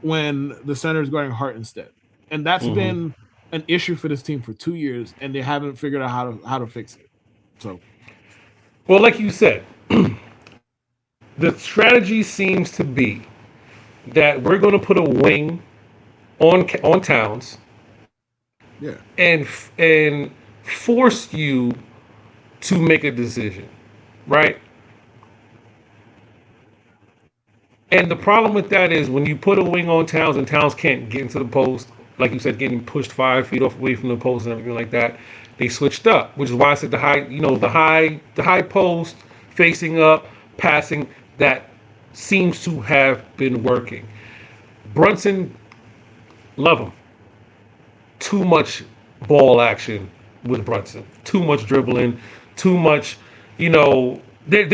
when the center is guarding Hart instead. And that's been an issue for this team for 2 years, and they haven't figured out how to fix it. So. Well, like you said, the strategy seems to be that we're going to put a wing on Towns, and force you to make a decision, right? And the problem with that is when you put a wing on Towns and Towns can't get into the post, like you said, getting pushed 5 feet away from the post and everything like that. They switched up, which is why I said the high post, facing up, passing, that seems to have been working. Brunson, love him. Too much ball action with Brunson. Too much dribbling. Too much, they're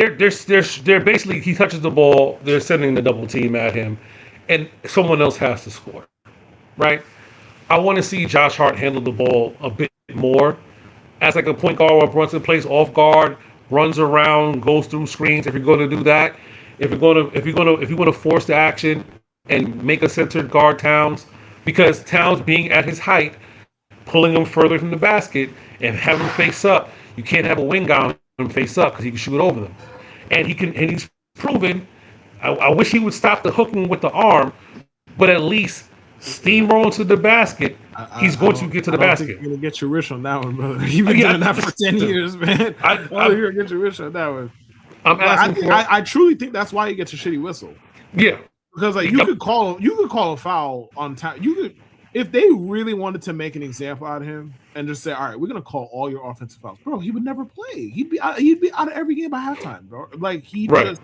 basically, he touches the ball, they're sending the double team at him, and someone else has to score, right? I want to see Josh Hart handle the ball a bit more as like a point guard where Brunson plays off guard, runs around, goes through screens. If you're going to do that, if you're going to force the action and make a centered guard Towns, because Towns being at his height, pulling him further from the basket and have him face up, you can't have a wing guy on him face up because he can shoot over them, and he's proven. I wish he would stop the hooking with the arm, but at least steamroll to the basket. He's going to get to the basket. You're gonna get your rich on that one, brother. You've been doing that for 10 years, man. You're gonna get your rich on that one. I truly think that's why he gets a shitty whistle. Yeah, because like you could call a foul on time. You could, if they really wanted to make an example out of him and just say, all right, we're gonna call all your offensive fouls, bro. He would never play. He'd be out of every game by halftime, bro. Like he drives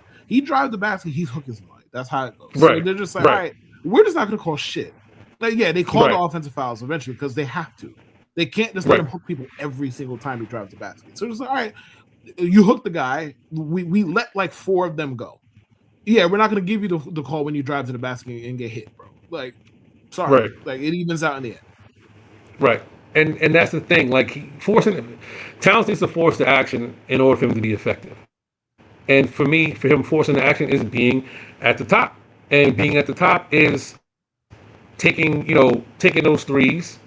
the basket, he's hooking somebody. That's how it goes. So they're just like, all right, we're just not gonna call shit. Like, they call the offensive fouls eventually because they have to. They can't just let him hook people every single time he drives the basket. So it's like, all right, you hook the guy. We let like 4 of them go. Yeah, we're not going to give you the call when you drive to the basket and get hit, bro. Like, sorry. Like, it evens out in the end. Right. And that's the thing. Like, Towns needs to force the action in order for him to be effective. And for him forcing the action is being at the top. And being at the top is taking those threes,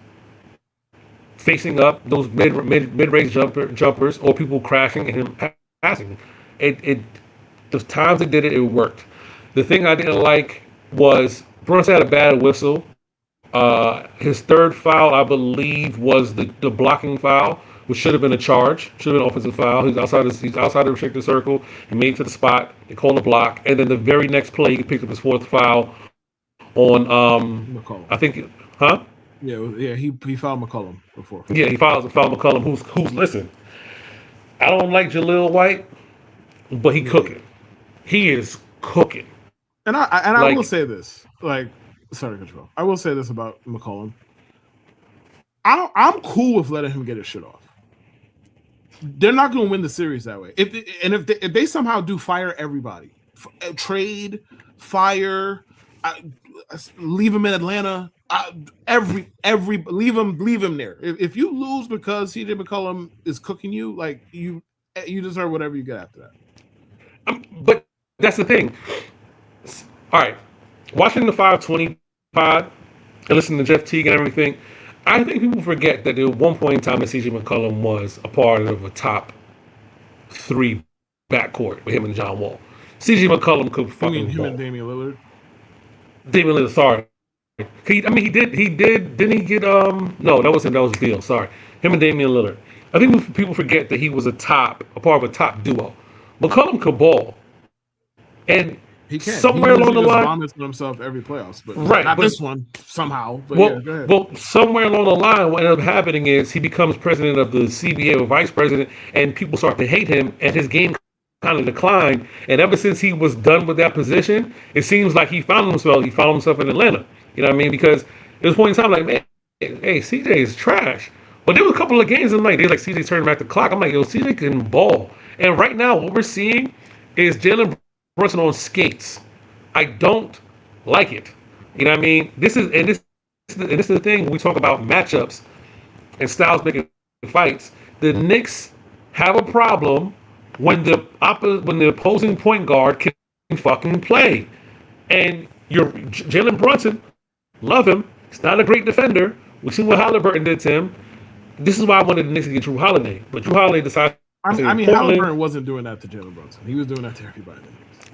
facing up those mid-range jumpers, or people crashing and him passing. The times they did it worked. The thing I didn't like was Brunson had a bad whistle. His third foul, I believe, was the blocking foul, which should have been a charge, should have been an offensive foul. He's outside the restricted circle. He made it to the spot. They called a block, and then the very next play, he picked up his 4th foul on McCollum. I think, huh? Yeah, he fouled McCollum before. Yeah, he fouled McCollum. Who's listen? I don't like Jaleel White, but he cooking. He is cooking. And I will say this, like, sorry, Control. I will say this about McCollum. I'm cool with letting him get his shit off. They're not going to win the series that way. If they somehow do fire everybody, trade, fire, leave him in Atlanta, leave him there. If you lose because CJ McCollum is cooking you, like you deserve whatever you get after that. But that's the thing. All right, watching the 520 pod and listening to Jeff Teague and everything, I think people forget that at one point in time that CJ McCollum was a part of a top 3 backcourt with him and John Wall. CJ McCollum could fucking him ball. And Damian Lillard? Damian Lillard, sorry. He did. Didn't he get no, that wasn't him, that was Beal, sorry. Him and Damian Lillard. I think people forget that he was a part of a top duo. McCollum could ball. And he can. Somewhere along the line, vomits on himself every playoffs, but not this one somehow. But well, somewhere along the line, what ended up happening is he becomes president of the CBA or vice president, and people start to hate him, and his game kind of declined. And ever since he was done with that position, it seems like he found himself in Atlanta. You know what I mean? Because there was a point in time like, man, hey, CJ is trash. But there was a couple of games in like, they like CJ turning back the clock. I'm like, yo, CJ can ball. And right now, what we're seeing is Jalen Brunson on skates. I don't like it. You know what I mean? This is the thing when we talk about matchups and styles making fights. The Knicks have a problem when the opposing point guard can fucking play. And you're Jalen Brunson, love him. He's not a great defender. We've seen what Halliburton did to him. This is why I wanted the Knicks to get Drew Holiday. But Drew Holiday decided. Halliburton wasn't doing that to Jalen Brunson. He was doing that to everybody.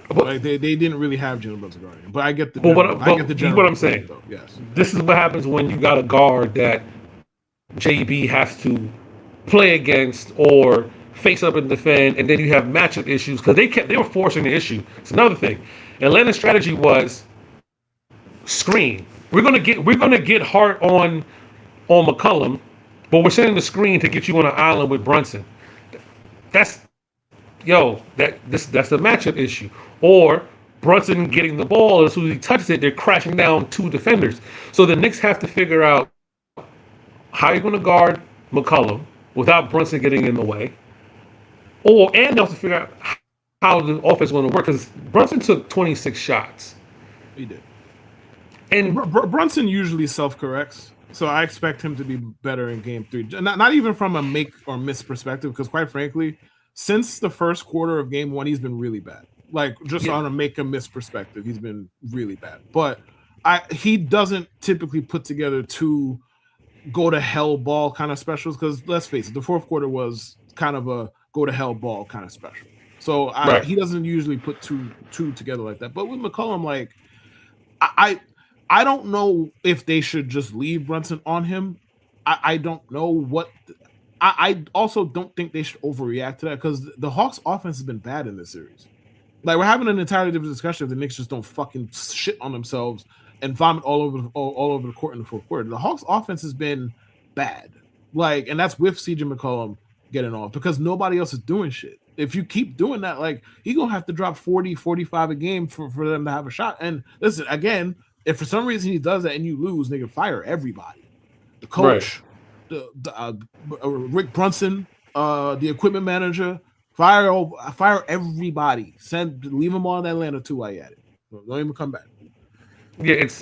Like they didn't really have Jalen Brunson guarding him. But I get the general. What I'm saying. Though. Yes. This is what happens when you got a guard that JB has to play against or face up and defend, and then you have matchup issues because they were forcing the issue. It's another thing. Atlanta's strategy was screen. We're gonna get hard on McCollum, but we're sending the screen to get you on an island with Brunson. That's the matchup issue. Or Brunson getting the ball, as soon as he touches it, they're crashing down 2 defenders. So the Knicks have to figure out how you're going to guard McCollum without Brunson getting in the way. And they have to figure out how the offense is going to work, because Brunson took 26 shots. He did. And Brunson usually self-corrects, so I expect him to be better in Game 3. Not even from a make or miss perspective, because quite frankly, since the first quarter of Game 1, he's been really bad. Like, just on a make or miss perspective, he's been really bad. But he doesn't typically put together 2 go-to-hell ball kind of specials, because let's face it, the fourth quarter was kind of a go-to-hell ball kind of special. So he doesn't usually put two together like that. But with McCollum, like, I don't know if they should just leave Brunson on him. I don't know what. I also don't think they should overreact to that, because the Hawks' offense has been bad in this series. Like, we're having an entirely different discussion if the Knicks just don't fucking shit on themselves and vomit all over the court in the fourth quarter. The Hawks' offense has been bad. Like, and that's with CJ McCollum getting off, because nobody else is doing shit. If you keep doing that, like, you're going to have to drop 40, 45 a game for them to have a shot. And listen, again, if for some reason he does that and you lose, they can fire everybody. The coach, Rick Brunson, the equipment manager, fire everybody. Leave them on Atlanta too while you at it. Don't even come back. Yeah, it's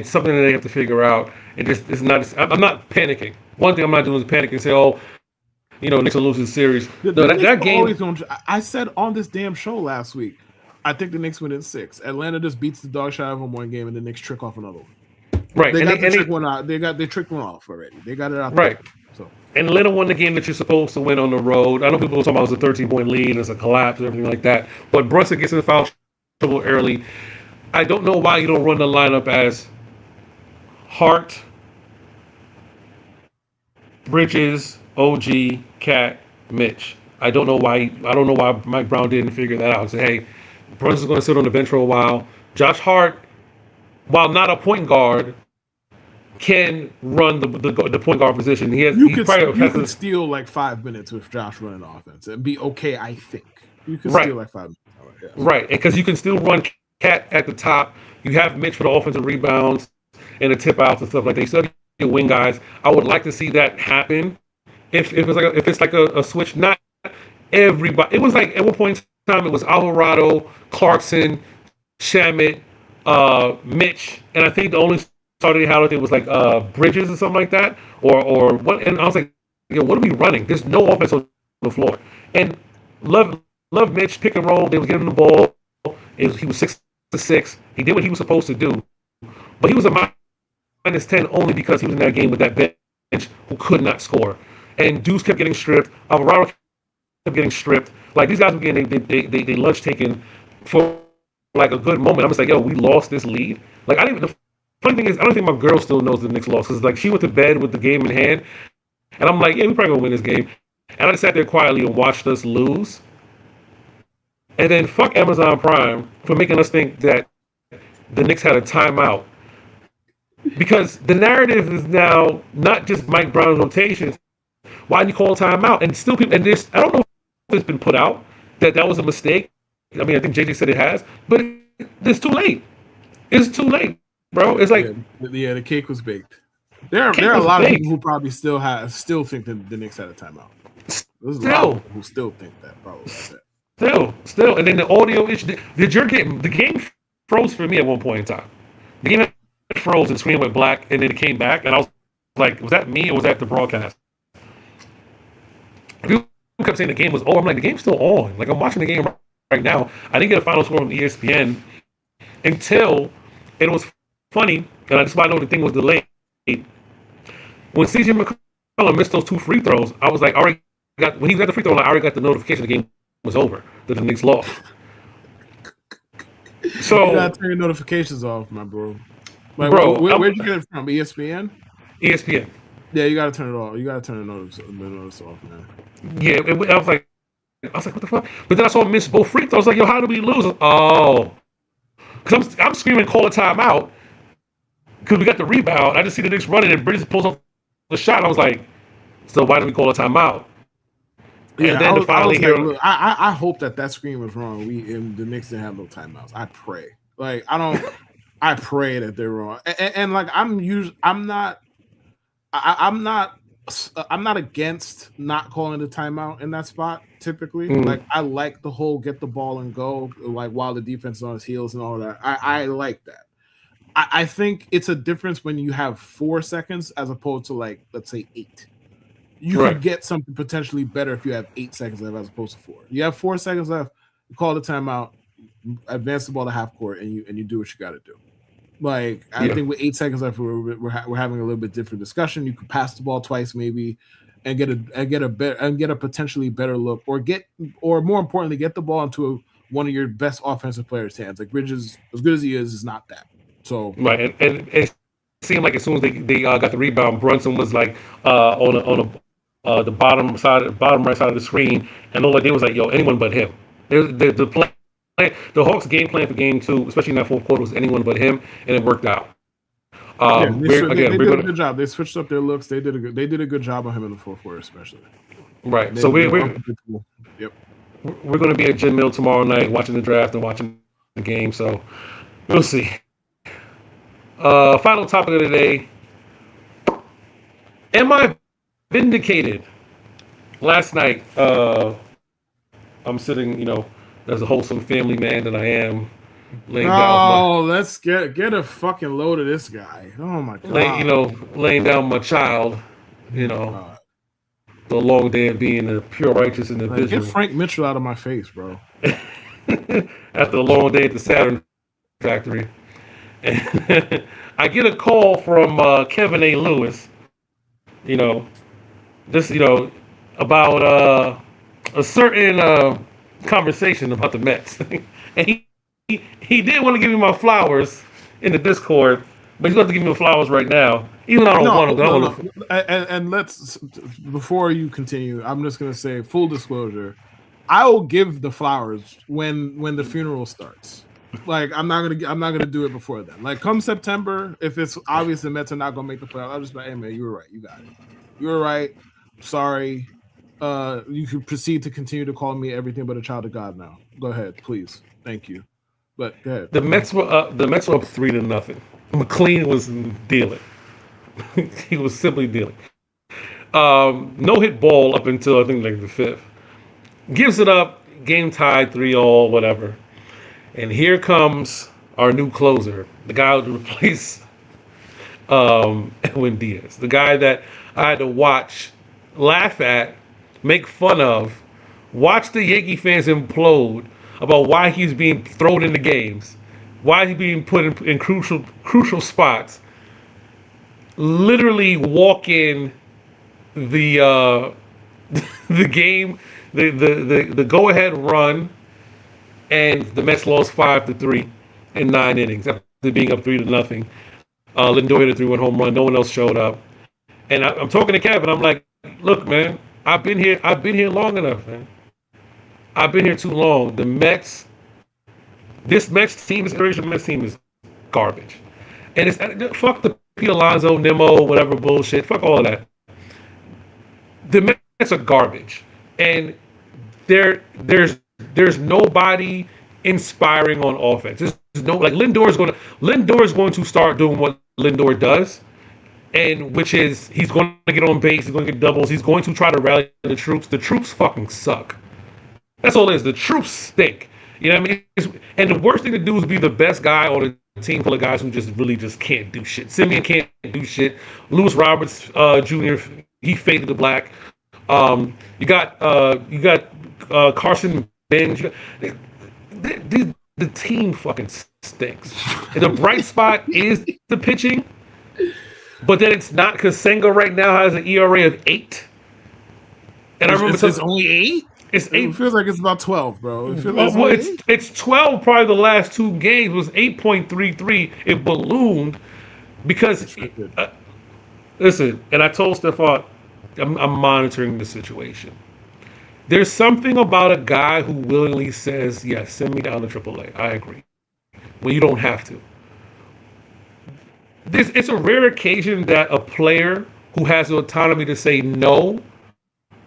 something that they have to figure out. It's not. I'm not panicking. One thing I'm not doing is panic and say, Knicks will lose the series. That game. I said on this damn show last week, I think the Knicks win in 6. Atlanta just beats the dog shot of them one game, and the Knicks trick off another one. Right, they tricked one out. They tricked one off already. They got it out. Right. There, so. And Atlanta won the game that you're supposed to win on the road. I know people are talking about it was a 13-point lead, it's a collapse, and everything like that. But Brunson gets in the foul trouble early. I don't know why you don't run the lineup as Hart, Bridges, OG, Cat, Mitch. I don't know why Mike Brown didn't figure that out. Say, hey, Brunson's going to sit on the bench for a while. Josh Hart, while not a point guard, can run the point guard position. You could steal like 5 minutes with Josh running offense and be okay. I think you could steal like 5 minutes. Yeah. Right, because you can still run Cat at the top. You have Mitch for the offensive rebounds and the tip outs and stuff like that. So wing guys. I would like to see that happen. If it's like a switch, not everybody. It was like at one point in time it was Alvarado, Clarkson, Shamit, Mitch, and I think the only starter they had with it was like Bridges or something like that, or what? And I was like, what are we running? There's no offense on the floor. And love Mitch, pick and roll. They were giving him the ball. He was 6'6". He did what he was supposed to do, but he was a -10 only because he was in that game with that bench who could not score. And Deuce kept getting stripped. Alvarado kept getting stripped. Like these guys were getting they lunch taken for like a good moment. I'm just like, yo, we lost this lead. Like I didn't. The funny thing is, I don't think my girl still knows the Knicks lost because like she went to bed with the game in hand, and I'm like, yeah, we probably gonna win this game. And I just sat there quietly and watched us lose. And then fuck Amazon Prime for making us think that the Knicks had a timeout. Because the narrative is now not just Mike Brown's rotations. Why didn't you call a timeout? And still people, and this, I don't know if it's been put out that was a mistake. I mean, I think JJ said it has, but it's too late. It's too late, bro. It's like the cake was baked. There are a lot of people who probably still think that the Knicks had a timeout. There's a lot of people who still think that probably. Still, and then the audio issue. The game froze for me at one point in time. The game froze and screen went black, and then it came back, and I was like, was that me or was that the broadcast? People kept saying the game was over. I'm like, the game's still on. Like I'm watching the game right now. I didn't get a final score on ESPN until it was funny, and I just about know the thing was delayed. When CJ McCollum missed those 2 free throws, I was like, when he got the free throw, I already got the notification the game was over, that the Knicks lost. So you gotta turn your notifications off, my bro. Like, bro, where'd you get it from? ESPN? ESPN. Yeah, you gotta turn it off. You gotta turn the notice off, man. Yeah, I was like, what the fuck? But then I saw him miss both free throws. I was like, yo, how did we lose? Oh, because I'm screaming, call a timeout because we got the rebound. I just see the Knicks running and Bridges pulls off the shot. I was like, so why did we call a timeout? Yeah, and then I hope that screen was wrong. The Knicks didn't have no timeouts. I pray. Like I pray that they're wrong. And like I'm not against not calling the timeout in that spot typically. Like I like the whole get the ball and go, like while the defense is on its heels and all that. I like that. I think it's a difference when you have 4 seconds as opposed to like, let's say 8. You could get something potentially better if you have 8 seconds left as opposed to 4. You have 4 seconds left, you call the timeout, advance the ball to half court, and you do what you got to do. Like I think with 8 seconds left, we're having a little bit different discussion. You could pass the ball twice maybe, and get a potentially better look, or more importantly, get the ball into one of your best offensive players' hands. Like Bridges, as good as he is not that. So right, and it seemed like as soon as they got the rebound, Brunson was like on the bottom right side of the screen, and all they was like, yo, anyone but him. The Hawks' game plan for game 2, especially in that fourth quarter, was anyone but him, and it worked out. They did a good job. They switched up their looks. They did a good job on him in the fourth quarter, especially. Right. So we're going to be at Jim Mill tomorrow night watching the draft and watching the game. So we'll see. Final topic of the day. Am I vindicated? Last night, I'm sitting, as a wholesome family man that I am, laying down. Let's get a fucking load of this guy. Oh my god. Laying down my child. The long day of being a pure righteous individual. Get Frank Mitchell out of my face, bro. After a long day at the Saturn factory, and I get a call from Kevin A. Lewis. About a certain conversation about the Mets, and he did want to give me my flowers in the Discord, but he's going to give me the flowers right now, even though I don't want to. No. And let's, before you continue, I'm just going to say full disclosure. I will give the flowers when the funeral starts. Like I'm not gonna do it before then. Like come September, if it's obvious the Mets are not gonna make the playoffs, I'll just be like, hey man, you were right, you got it. You were right. Sorry. You can proceed to continue to call me everything but a child of God now. Go ahead, please. Thank you. But go ahead. The Mets were up 3-0. McLean was dealing. He was simply dealing. No hit ball up until I think like the fifth. Gives it up. Game tied 3-all, whatever. And here comes our new closer, the guy who replaced Edwin Diaz, the guy that I had to watch, laugh at, make fun of, watch the Yankee fans implode about why he's being thrown into games, why he's being put in crucial spots. Literally walk in the the game, the go ahead run, and the Mets lost 5-3 in 9 innings after being up 3-0. Lindor hit a 3-1 home run. No one else showed up. And I'm talking to Kevin. I'm like, look, man, I've been here long enough, man. I've been here too long. This Mets team, this iteration Mets team is garbage. And it's fuck the Pete Alonso, Nimmo, whatever bullshit. Fuck all of that. The Mets are garbage. And there's nobody inspiring on offense. There's no, like, Lindor is going to start doing what Lindor does, and which is he's going to get on base, he's going to get doubles, he's going to try to rally the troops. The troops fucking suck. That's all it is. The troops stink. You know what I mean? And the worst thing to do is be the best guy on a team full of guys who really can't do shit. Simeon can't do shit. Lewis Roberts Jr. he faded to black. You got Carson Benz. The team fucking stinks. And the bright spot is the pitching, but then it's not, because Senga right now has an ERA of 8. And I remember it's only 8. It's 8. It feels like it's about 12, bro. It's 12. Probably the last 2 games was 8.33. It ballooned because listen. And I told Stephon, I'm monitoring the situation. There's something about a guy who willingly says, yes, send me down to AAA. I agree. When you don't have to. It's a rare occasion that a player who has the autonomy to say no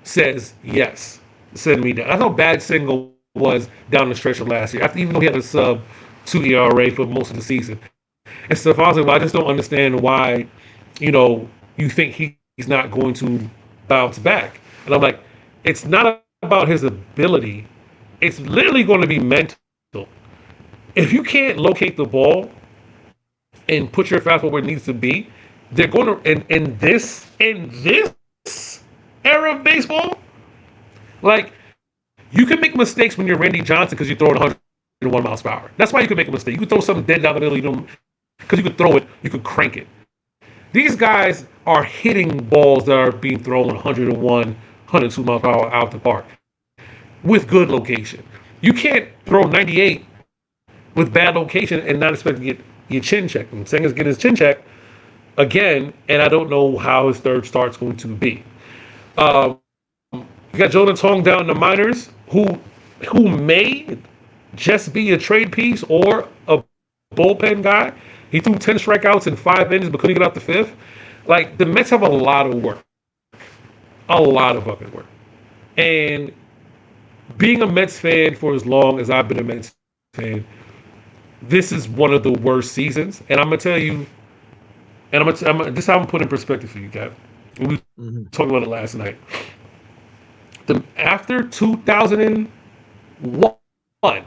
says, yes, send me down. That's how bad Senga was down the stretch of last year, even though he had a sub-2 ERA for most of the season. And Stephon's like, well, I just don't understand why, you think he's not going to bounce back. And I'm like, it's not about his ability. It's literally going to be mental. If you can't locate the ball and put your fastball where it needs to be, they're going to, in this era of baseball, like, you can make mistakes when you're Randy Johnson because you're throwing 101 miles per hour. That's why you can make a mistake. You can throw something dead down the middle, because you could throw it, you could crank it. These guys are hitting balls that are being thrown 101, 102 miles per hour out the park with good location. You can't throw 98 with bad location and not expect to get your chin checked. And Senga's getting his chin checked again, and I don't know how his third start's going to be. You got Jonah Tong down in the minors, who may just be a trade piece or a bullpen guy. He threw 10 strikeouts in 5 innings, but couldn't get out the 5th. Like, the Mets have a lot of work. A lot of fucking work. And being a Mets fan for as long as I've been a Mets fan, this is one of the worst seasons. And I'm going to tell you, and this is how I'm putting in perspective for you, Kev. We were talking about it last night. After 2001,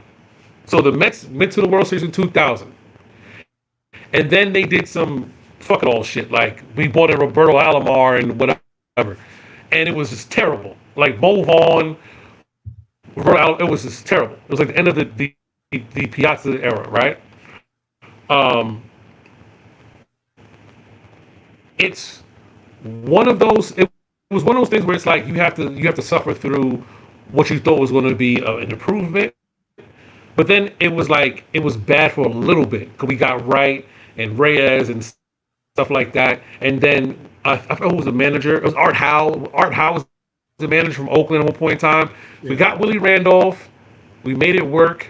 so the Mets went to the World Series in 2000. And then they did some fuck it all shit. Like, we bought in Roberto Alomar and whatever. And it was just terrible. Like, Mo Vaughn, it was just terrible. It was like the end of the Piazza era, right? It's one of those. It was one of those things where it's like you have to suffer through what you thought was going to be an improvement, but then it was bad for a little bit because we got Wright and Reyes and stuff like that, and then I forgot who was the manager. It was Art Howe. Art Howe was the manager from Oakland at one point in time. Yeah. We got Willie Randolph. We made it work,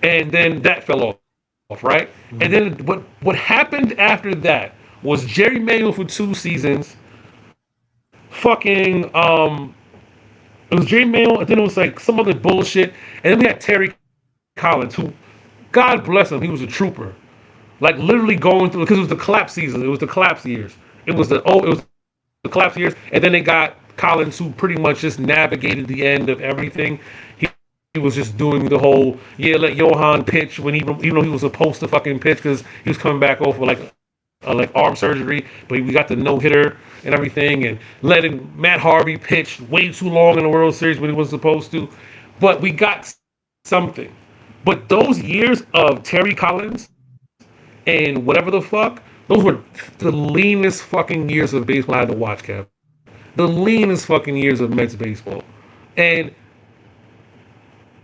and then that fell off, right? Mm-hmm. And then what happened after that was Jerry Manuel for 2 seasons. Fucking, it was Jerry Manuel, and then it was like some other bullshit. And then we had Terry Collins, who, God bless him, he was a trooper. Like, literally going through, because it was the collapse season. It was the collapse years. it was the collapse years, and then they got Collins, who pretty much just navigated the end of everything. He was just doing the whole let Johan pitch when even though he was supposed to fucking pitch because he was coming back over like arm surgery, but we got the no hitter and everything, and letting Matt Harvey pitch way too long in the World Series when he wasn't supposed to. But we got something. But those years of Terry Collins and whatever the fuck, those were the leanest fucking years of baseball I had to watch, Kev. The leanest fucking years of Mets baseball. And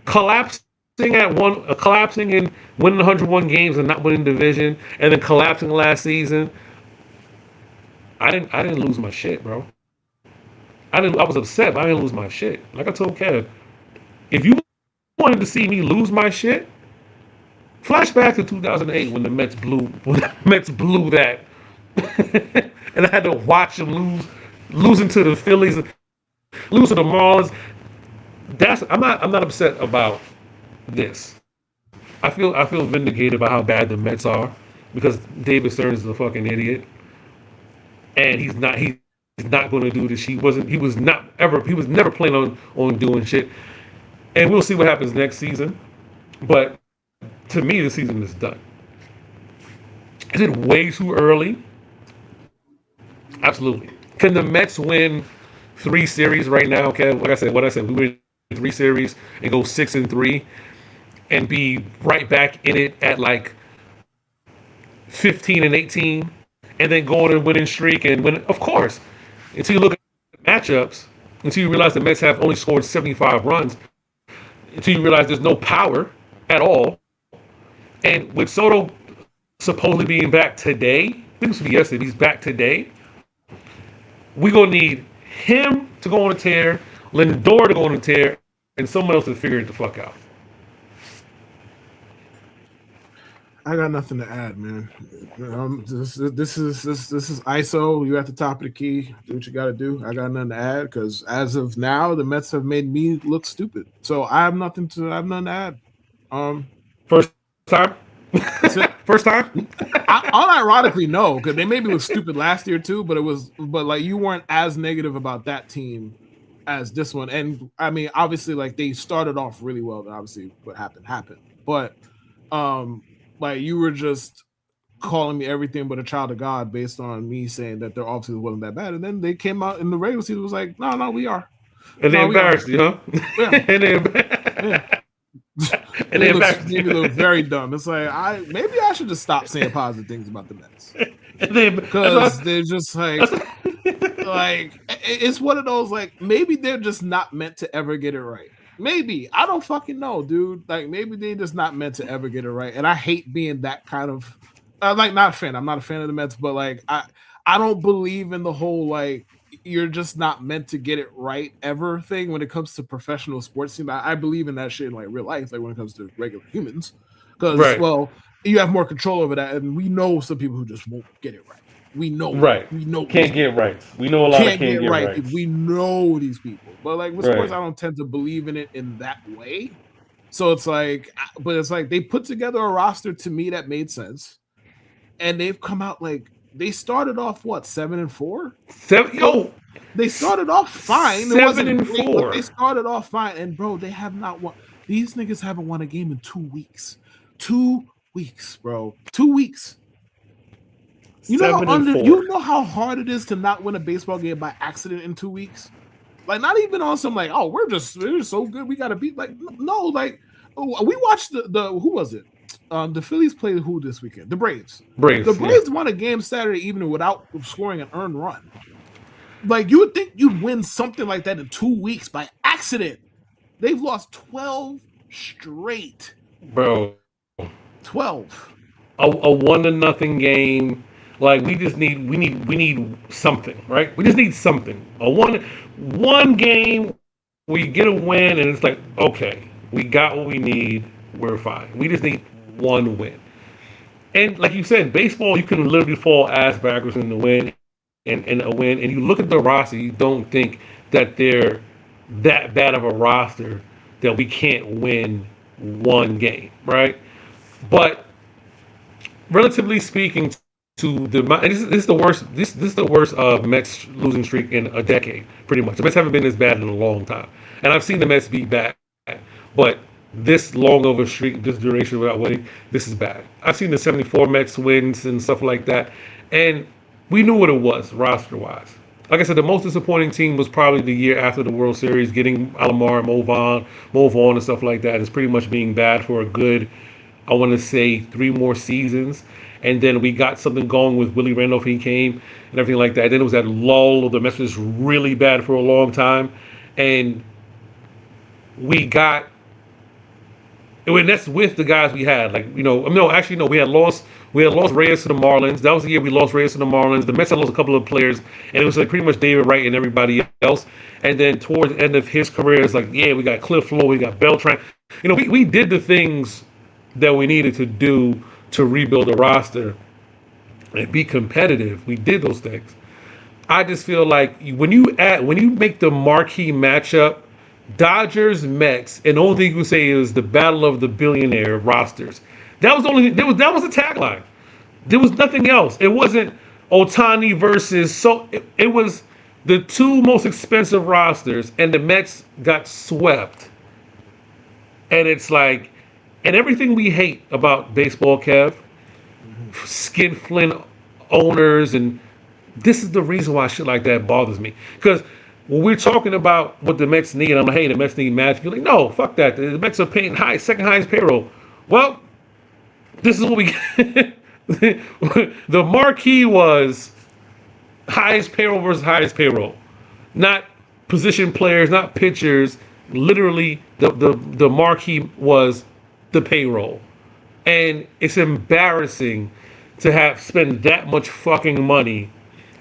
collapsing and winning 101 games and not winning division, and then collapsing last season. I didn't lose my shit, bro. I was upset, but I didn't lose my shit. Like I told Kev, if you wanted to see me lose my shit, flashback to 2008 when the Mets blew that, and I had to watch them losing to the Phillies, losing to the Marlins. I'm not upset about this. I feel vindicated by how bad the Mets are because David Stearns is a fucking idiot, and he's not going to do this. He was never planning on doing shit, and we'll see what happens next season. But to me, the season is done. Is it way too early? Absolutely. Can the Mets win 3 series right now? Okay, like I said, we win 3 series and go 6-3 and be right back in it at like 15-18 and then go on a winning streak and win. Of course, until you look at matchups, until you realize the Mets have only scored 75 runs, until you realize there's no power at all. And with Soto supposedly being back today, I think it was yesterday, he's back today. We're going to need him to go on a tear, Lindor to go on a tear, and someone else to figure it the fuck out. I got nothing to add, man. This is ISO. You at the top of the key. Do what you got to do. I got nothing to add because as of now, the Mets have made me look stupid. So I have nothing to add. First time. First time. Unironically, no, because they made me look stupid last year too. But like you weren't as negative about that team as this one. And I mean, obviously, like they started off really well. And obviously, what happened. But like you were just calling me everything but a child of God based on me saying that their offseason wasn't that bad. And then they came out in the regular season was like, no, we are. And they embarrassed you, huh? Yeah. And they embarrassed you. They look very dumb. It's like maybe I should just stop saying positive things about the Mets. Because they're just like it's one of those like maybe they're just not meant to ever get it right. Maybe. I don't fucking know, dude. Like, maybe they're just not meant to ever get it right. And I hate being that kind of not a fan. I'm not a fan of the Mets, but like I don't believe in the whole like you're just not meant to get it right ever thing when it comes to professional sports team. I believe in that shit in like real life, like when it comes to regular humans. Because well, you have more control over that, and we know some people who just won't get it right. We know, right? We know can't get right. We know a lot of can't get right. We know these people, but like with sports, I don't tend to believe in it in that way. So it's like, but it's like they put together a roster to me that made sense, and they've come out like they started off 7-4. They started off fine. 7-4. They started off fine, and bro, they have not won. These niggas haven't won a game in 2 weeks. 2 weeks, bro. 2 weeks. You know how hard it is to not win a baseball game by accident in 2 weeks? Like, not even on some like, oh, we're just so good, we gotta beat. Like, no, like we watched the who was it? The Phillies played who this weekend? The Braves. The Braves won a game Saturday evening without scoring an earned run. Like, you would think you'd win something like that in 2 weeks by accident. They've lost 12 straight. Bro. 12. A 1-0 game. Like we need something, right? We just need something. A one game we get a win and it's like, okay, we got what we need, we're fine. We just need one win. And like you said, baseball, you can literally fall ass backwards in the win and a win. And you look at the roster, you don't think that they're that bad of a roster that we can't win one game, right? But relatively speaking to the. And this is the worst. This is the worst Mets losing streak in a decade, pretty much. The Mets haven't been this bad in a long time, and I've seen the Mets be bad, but this long of a streak, this duration without winning, this is bad. I've seen the '74 Mets wins and stuff like that, and we knew what it was roster wise. Like I said, the most disappointing team was probably the year after the World Series, getting Alomar and Mo Vaughn and stuff like that. Is pretty much being bad for a good, I want to say, 3 more seasons. And then we got something going with Willie Randolph. He came and everything like that. Then it was that lull of the Mets was really bad for a long time. And we got, and that's with the guys we had. Like, we had lost Reyes to the Marlins. That was the year we lost Reyes to the Marlins. The Mets had lost a couple of players, and it was like pretty much David Wright and everybody else. And then towards the end of his career, it's like, yeah, we got Cliff Flow, we got Beltran. We did the things that we needed to do to rebuild the roster and be competitive. We did those things. I just feel like when you make the marquee matchup, Dodgers, Mets, and the only thing you can say is the battle of the billionaire rosters. That was the tagline. There was nothing else. It wasn't Ohtani versus it was the 2 most expensive rosters, and the Mets got swept. And it's like, and everything we hate about baseball, Kev, skinflint owners, and this is the reason why shit like that bothers me. Because when we're talking about what the Mets need, I'm like, hey, the Mets need magic. You're like, no, fuck that. The Mets are paying second highest payroll. Well, this is what we get. The marquee was highest payroll versus highest payroll. Not position players, not pitchers. Literally, the marquee was the payroll. And it's embarrassing to have spent that much fucking money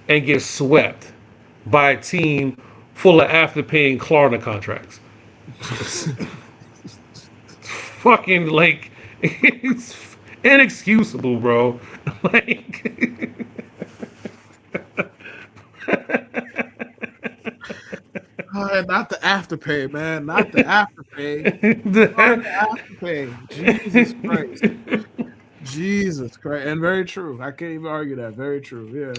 and get swept by a team full of after-paying Klarna contracts. Fucking, like, it's inexcusable, bro. Like, not the afterpay, man. Not the afterpay. Not the afterpay. Jesus Christ. And very true. I can't even argue that. Very true. Yeah.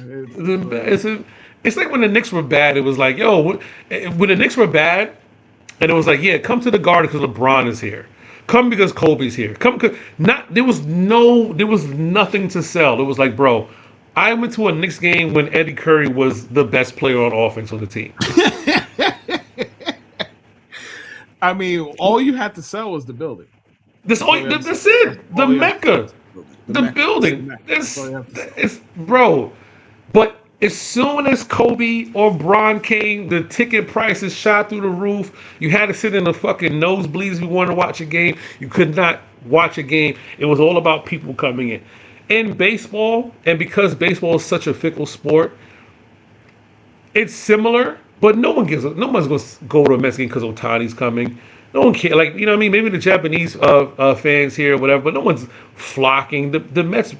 It's like when the Knicks were bad. It was like, yo, when the Knicks were bad, and it was like, yeah, come to the Garden because LeBron is here. Come because Kobe's here. There was nothing to sell. It was like, bro, I went to a Knicks game when Eddie Curry was the best player on offense on the team. I mean, all you had to sell was the building. That's it. The Mecca. The building. It's bro. But as soon as Kobe or Bron came, the ticket prices shot through the roof. You had to sit in the fucking nosebleeds if you wanted to watch a game. You could not watch a game. It was all about people coming in. In baseball, and because baseball is such a fickle sport, it's similar, but no one's going to go to a Mets game because Ohtani's coming. No one cares. Like, you know what I mean? Maybe the Japanese fans here or whatever, but no one's flocking. The Mets,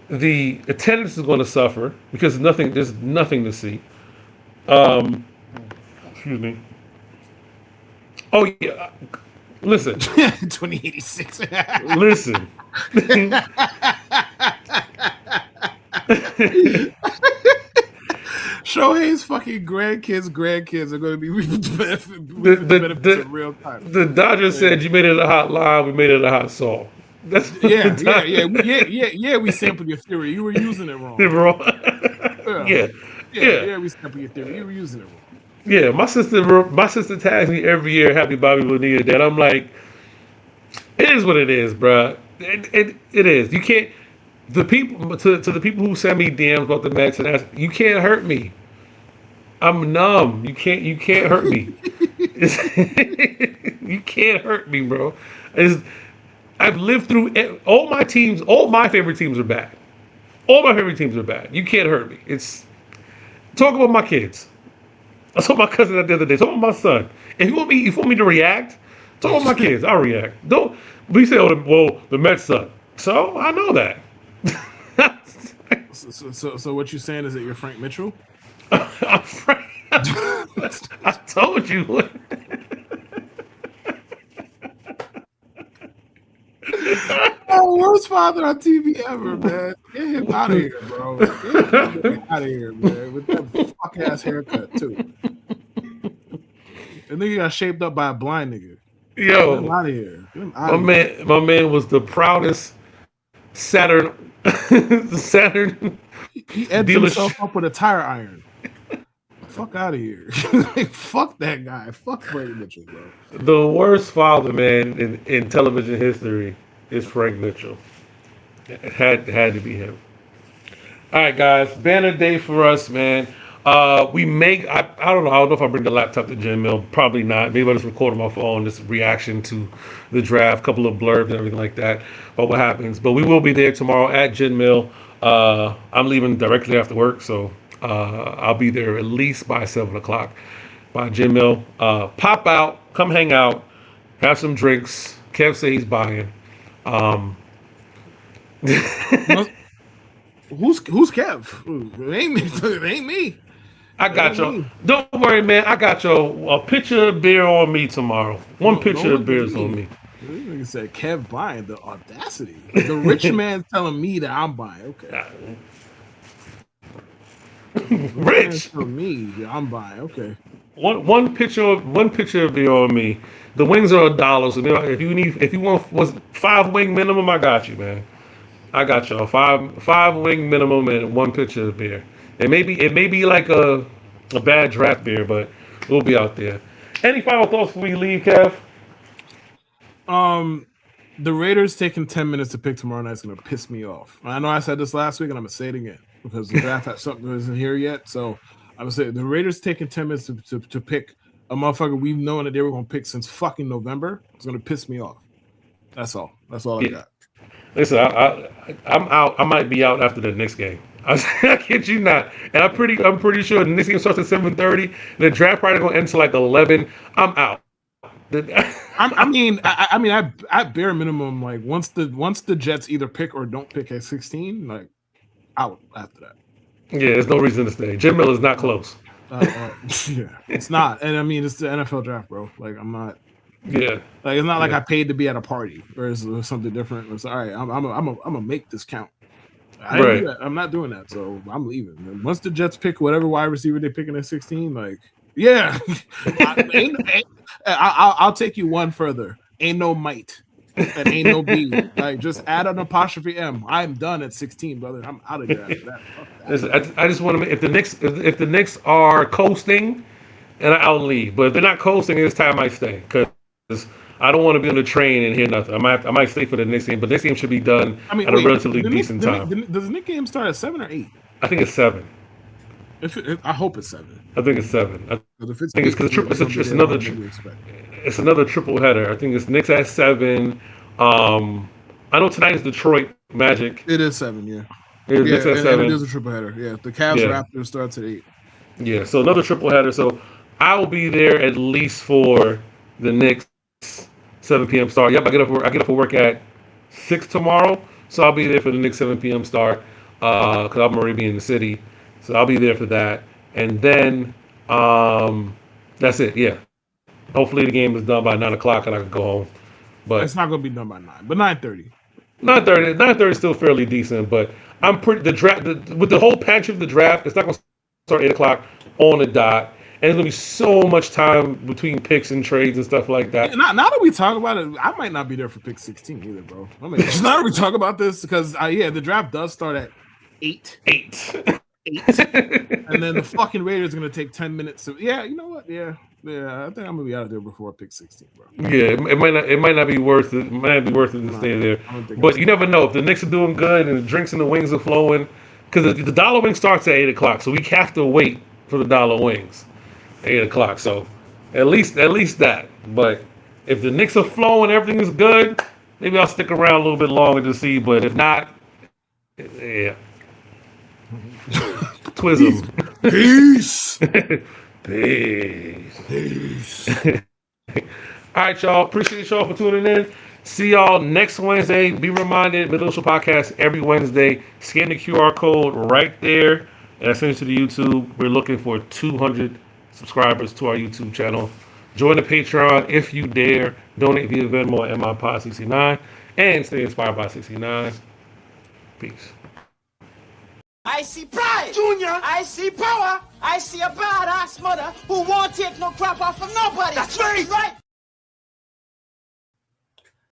the attendance is going to suffer because there's nothing to see. Excuse me. Oh, yeah. Listen. 2086. Listen. Shohei's fucking grandkids are going to be the real time. The Dodgers said you made it a hot line, we made it a hot salt. That's yeah. We sampled your theory. You were using it wrong. Yeah. We sampled your theory. You were using it wrong. Yeah, my sister tags me every year, Happy Bobby Bonilla Day. I'm like, it is what it is, bro. It is. You can't. The people to the people who send me DMs about the Mets and ask, you can't hurt me. I'm numb. You can't hurt me. You can't hurt me, bro. I've lived through all my teams. All my favorite teams are bad. All my favorite teams are bad. You can't hurt me. Talk about my kids. I told my cousin that the other day. Talk about my son. If you want me to react, talk about my kids. I'll react. Don't. We say, the Mets suck. So I know that. So what you're saying is that you're Frank Mitchell? I'm Frank. I told you. Oh, worst father on TV ever, man. Get him out of here, bro. Get him out of here, man. With that fuck ass haircut too. And nigga got shaped up by a blind nigga. Get him Yo, out of here. Get him out of here. my man was the proudest Saturn He ends himself up with a tire iron. Fuck out of here. Fuck that guy. Fuck Frank Mitchell, bro. The worst father, man, in television history is Frank Mitchell. It had to be him. All right, guys, banner day for us, man. We make I don't know if I bring the laptop to Gym Mill. Probably not. Maybe I'll just record on my phone this reaction to the draft, couple of blurbs and everything like that. But what happens? But we will be there tomorrow at Gym Mill. I'm leaving directly after work, so I'll be there at least by 7:00 by Gym Mill. Pop out, come hang out, have some drinks. Kev say he's buying. Who's Kev? It ain't me. It ain't me. I got you. Don't worry, man. I got you a pitcher of beer on me tomorrow. One pitcher of beer is on me. You said Kev buying, the audacity. The rich man's telling me that I'm buying. Okay. Rich for me that I'm buying. Okay. One pitcher of beer on me. The wings are $1. So if you want was 5 wing minimum, I got you, man. I got y'all. Five wing minimum and 1 pitcher of beer. It may be like a bad draft beer, but we'll be out there. Any final thoughts before we leave, Kev? The Raiders taking 10 minutes to pick tomorrow night is gonna piss me off. I know I said this last week, and I'm gonna say it again because the draft has something that isn't here yet. So I'm gonna say the Raiders taking 10 minutes to pick a motherfucker we've known that they were gonna pick since fucking November. It's gonna piss me off. That's all. That's all I got. Listen, I'm out. I might be out after the next game. I kid you not. And I'm pretty sure the next game starts at 7:30. The draft probably gonna end to like 11. I'm out. I mean, at bare minimum, like once the Jets either pick or don't pick at 16, like out after that. Yeah, there's no reason to stay. Jim Miller is not close. Yeah, it's not. And I mean, it's the NFL draft, bro. Like I'm not. Yeah, like it's not like I paid to be at a party or it's something different. It's all right. I'm gonna make this count. I'm not doing that, so I'm leaving. And once the Jets pick whatever wide receiver they picking at 16, like yeah, I'll take you one further. Ain't no might and ain't no B. Like just add an apostrophe M. I'm done at 16, brother. I'm out of there after that. I just want to make if the Knicks are coasting, and I'll leave. But if they're not coasting, this time I might stay because I don't want to be on the train and hear nothing. I might stay for the next game, but this game should be done at a relatively decent time. Does the Knicks game start at 7 or 8? I think it's 7. I hope it's 7. I think it's 7. I think it's because it's another triple header. I think it's Knicks at 7. I know tonight is Detroit Magic. It is 7, yeah. Knicks at 7. It is a triple header. Yeah, the Cavs Raptors starts at 8. Yeah, so another triple header. So I will be there at least for the Knicks 7 p.m. start. Yep, I get up for work at 6 tomorrow, so I'll be there for the Knicks 7 p.m. start because I'm already be in the city, so I'll be there for that. And then that's it. Yeah, hopefully the game is done by 9 o'clock and I can go home. But it's not going to be done by 9, but 9:30. 9:30 is still fairly decent, but I'm pretty with the whole patch of the draft. It's not going to start 8 o'clock on the dot. And there's going to be so much time between picks and trades and stuff like that. Now that we talk about it, I might not be there for pick 16 either, bro. I mean, now that we talk about this, because, the draft does start at 8. 8. And then the fucking Raiders are going to take 10 minutes. Yeah, you know what? Yeah, I think I'm going to be out of there before pick 16, bro. Yeah, it might not be worth it. It might not be worth it to stay there. But you never know. If the Knicks are doing good and the drinks and the wings are flowing, because the dollar wing starts at 8 o'clock, so we have to wait for the dollar wings. 8 o'clock, so at least that. But if the Knicks are flowing, everything is good, maybe I'll stick around a little bit longer to see. But if not, yeah. Twism. Peace. Peace. All right, y'all. Appreciate y'all for tuning in. See y'all next Wednesday. Be reminded, Mid-Ocean Podcast every Wednesday. Scan the QR code right there, and I send it to the YouTube. We're looking for 200 subscribers to our YouTube channel. Join the Patreon if you dare. Donate via Venmo at MIPodCC9. and stay inspired by 69. Peace. I see pride, Junior. I see power. I see a badass mother who won't take no crap off from nobody. That's right.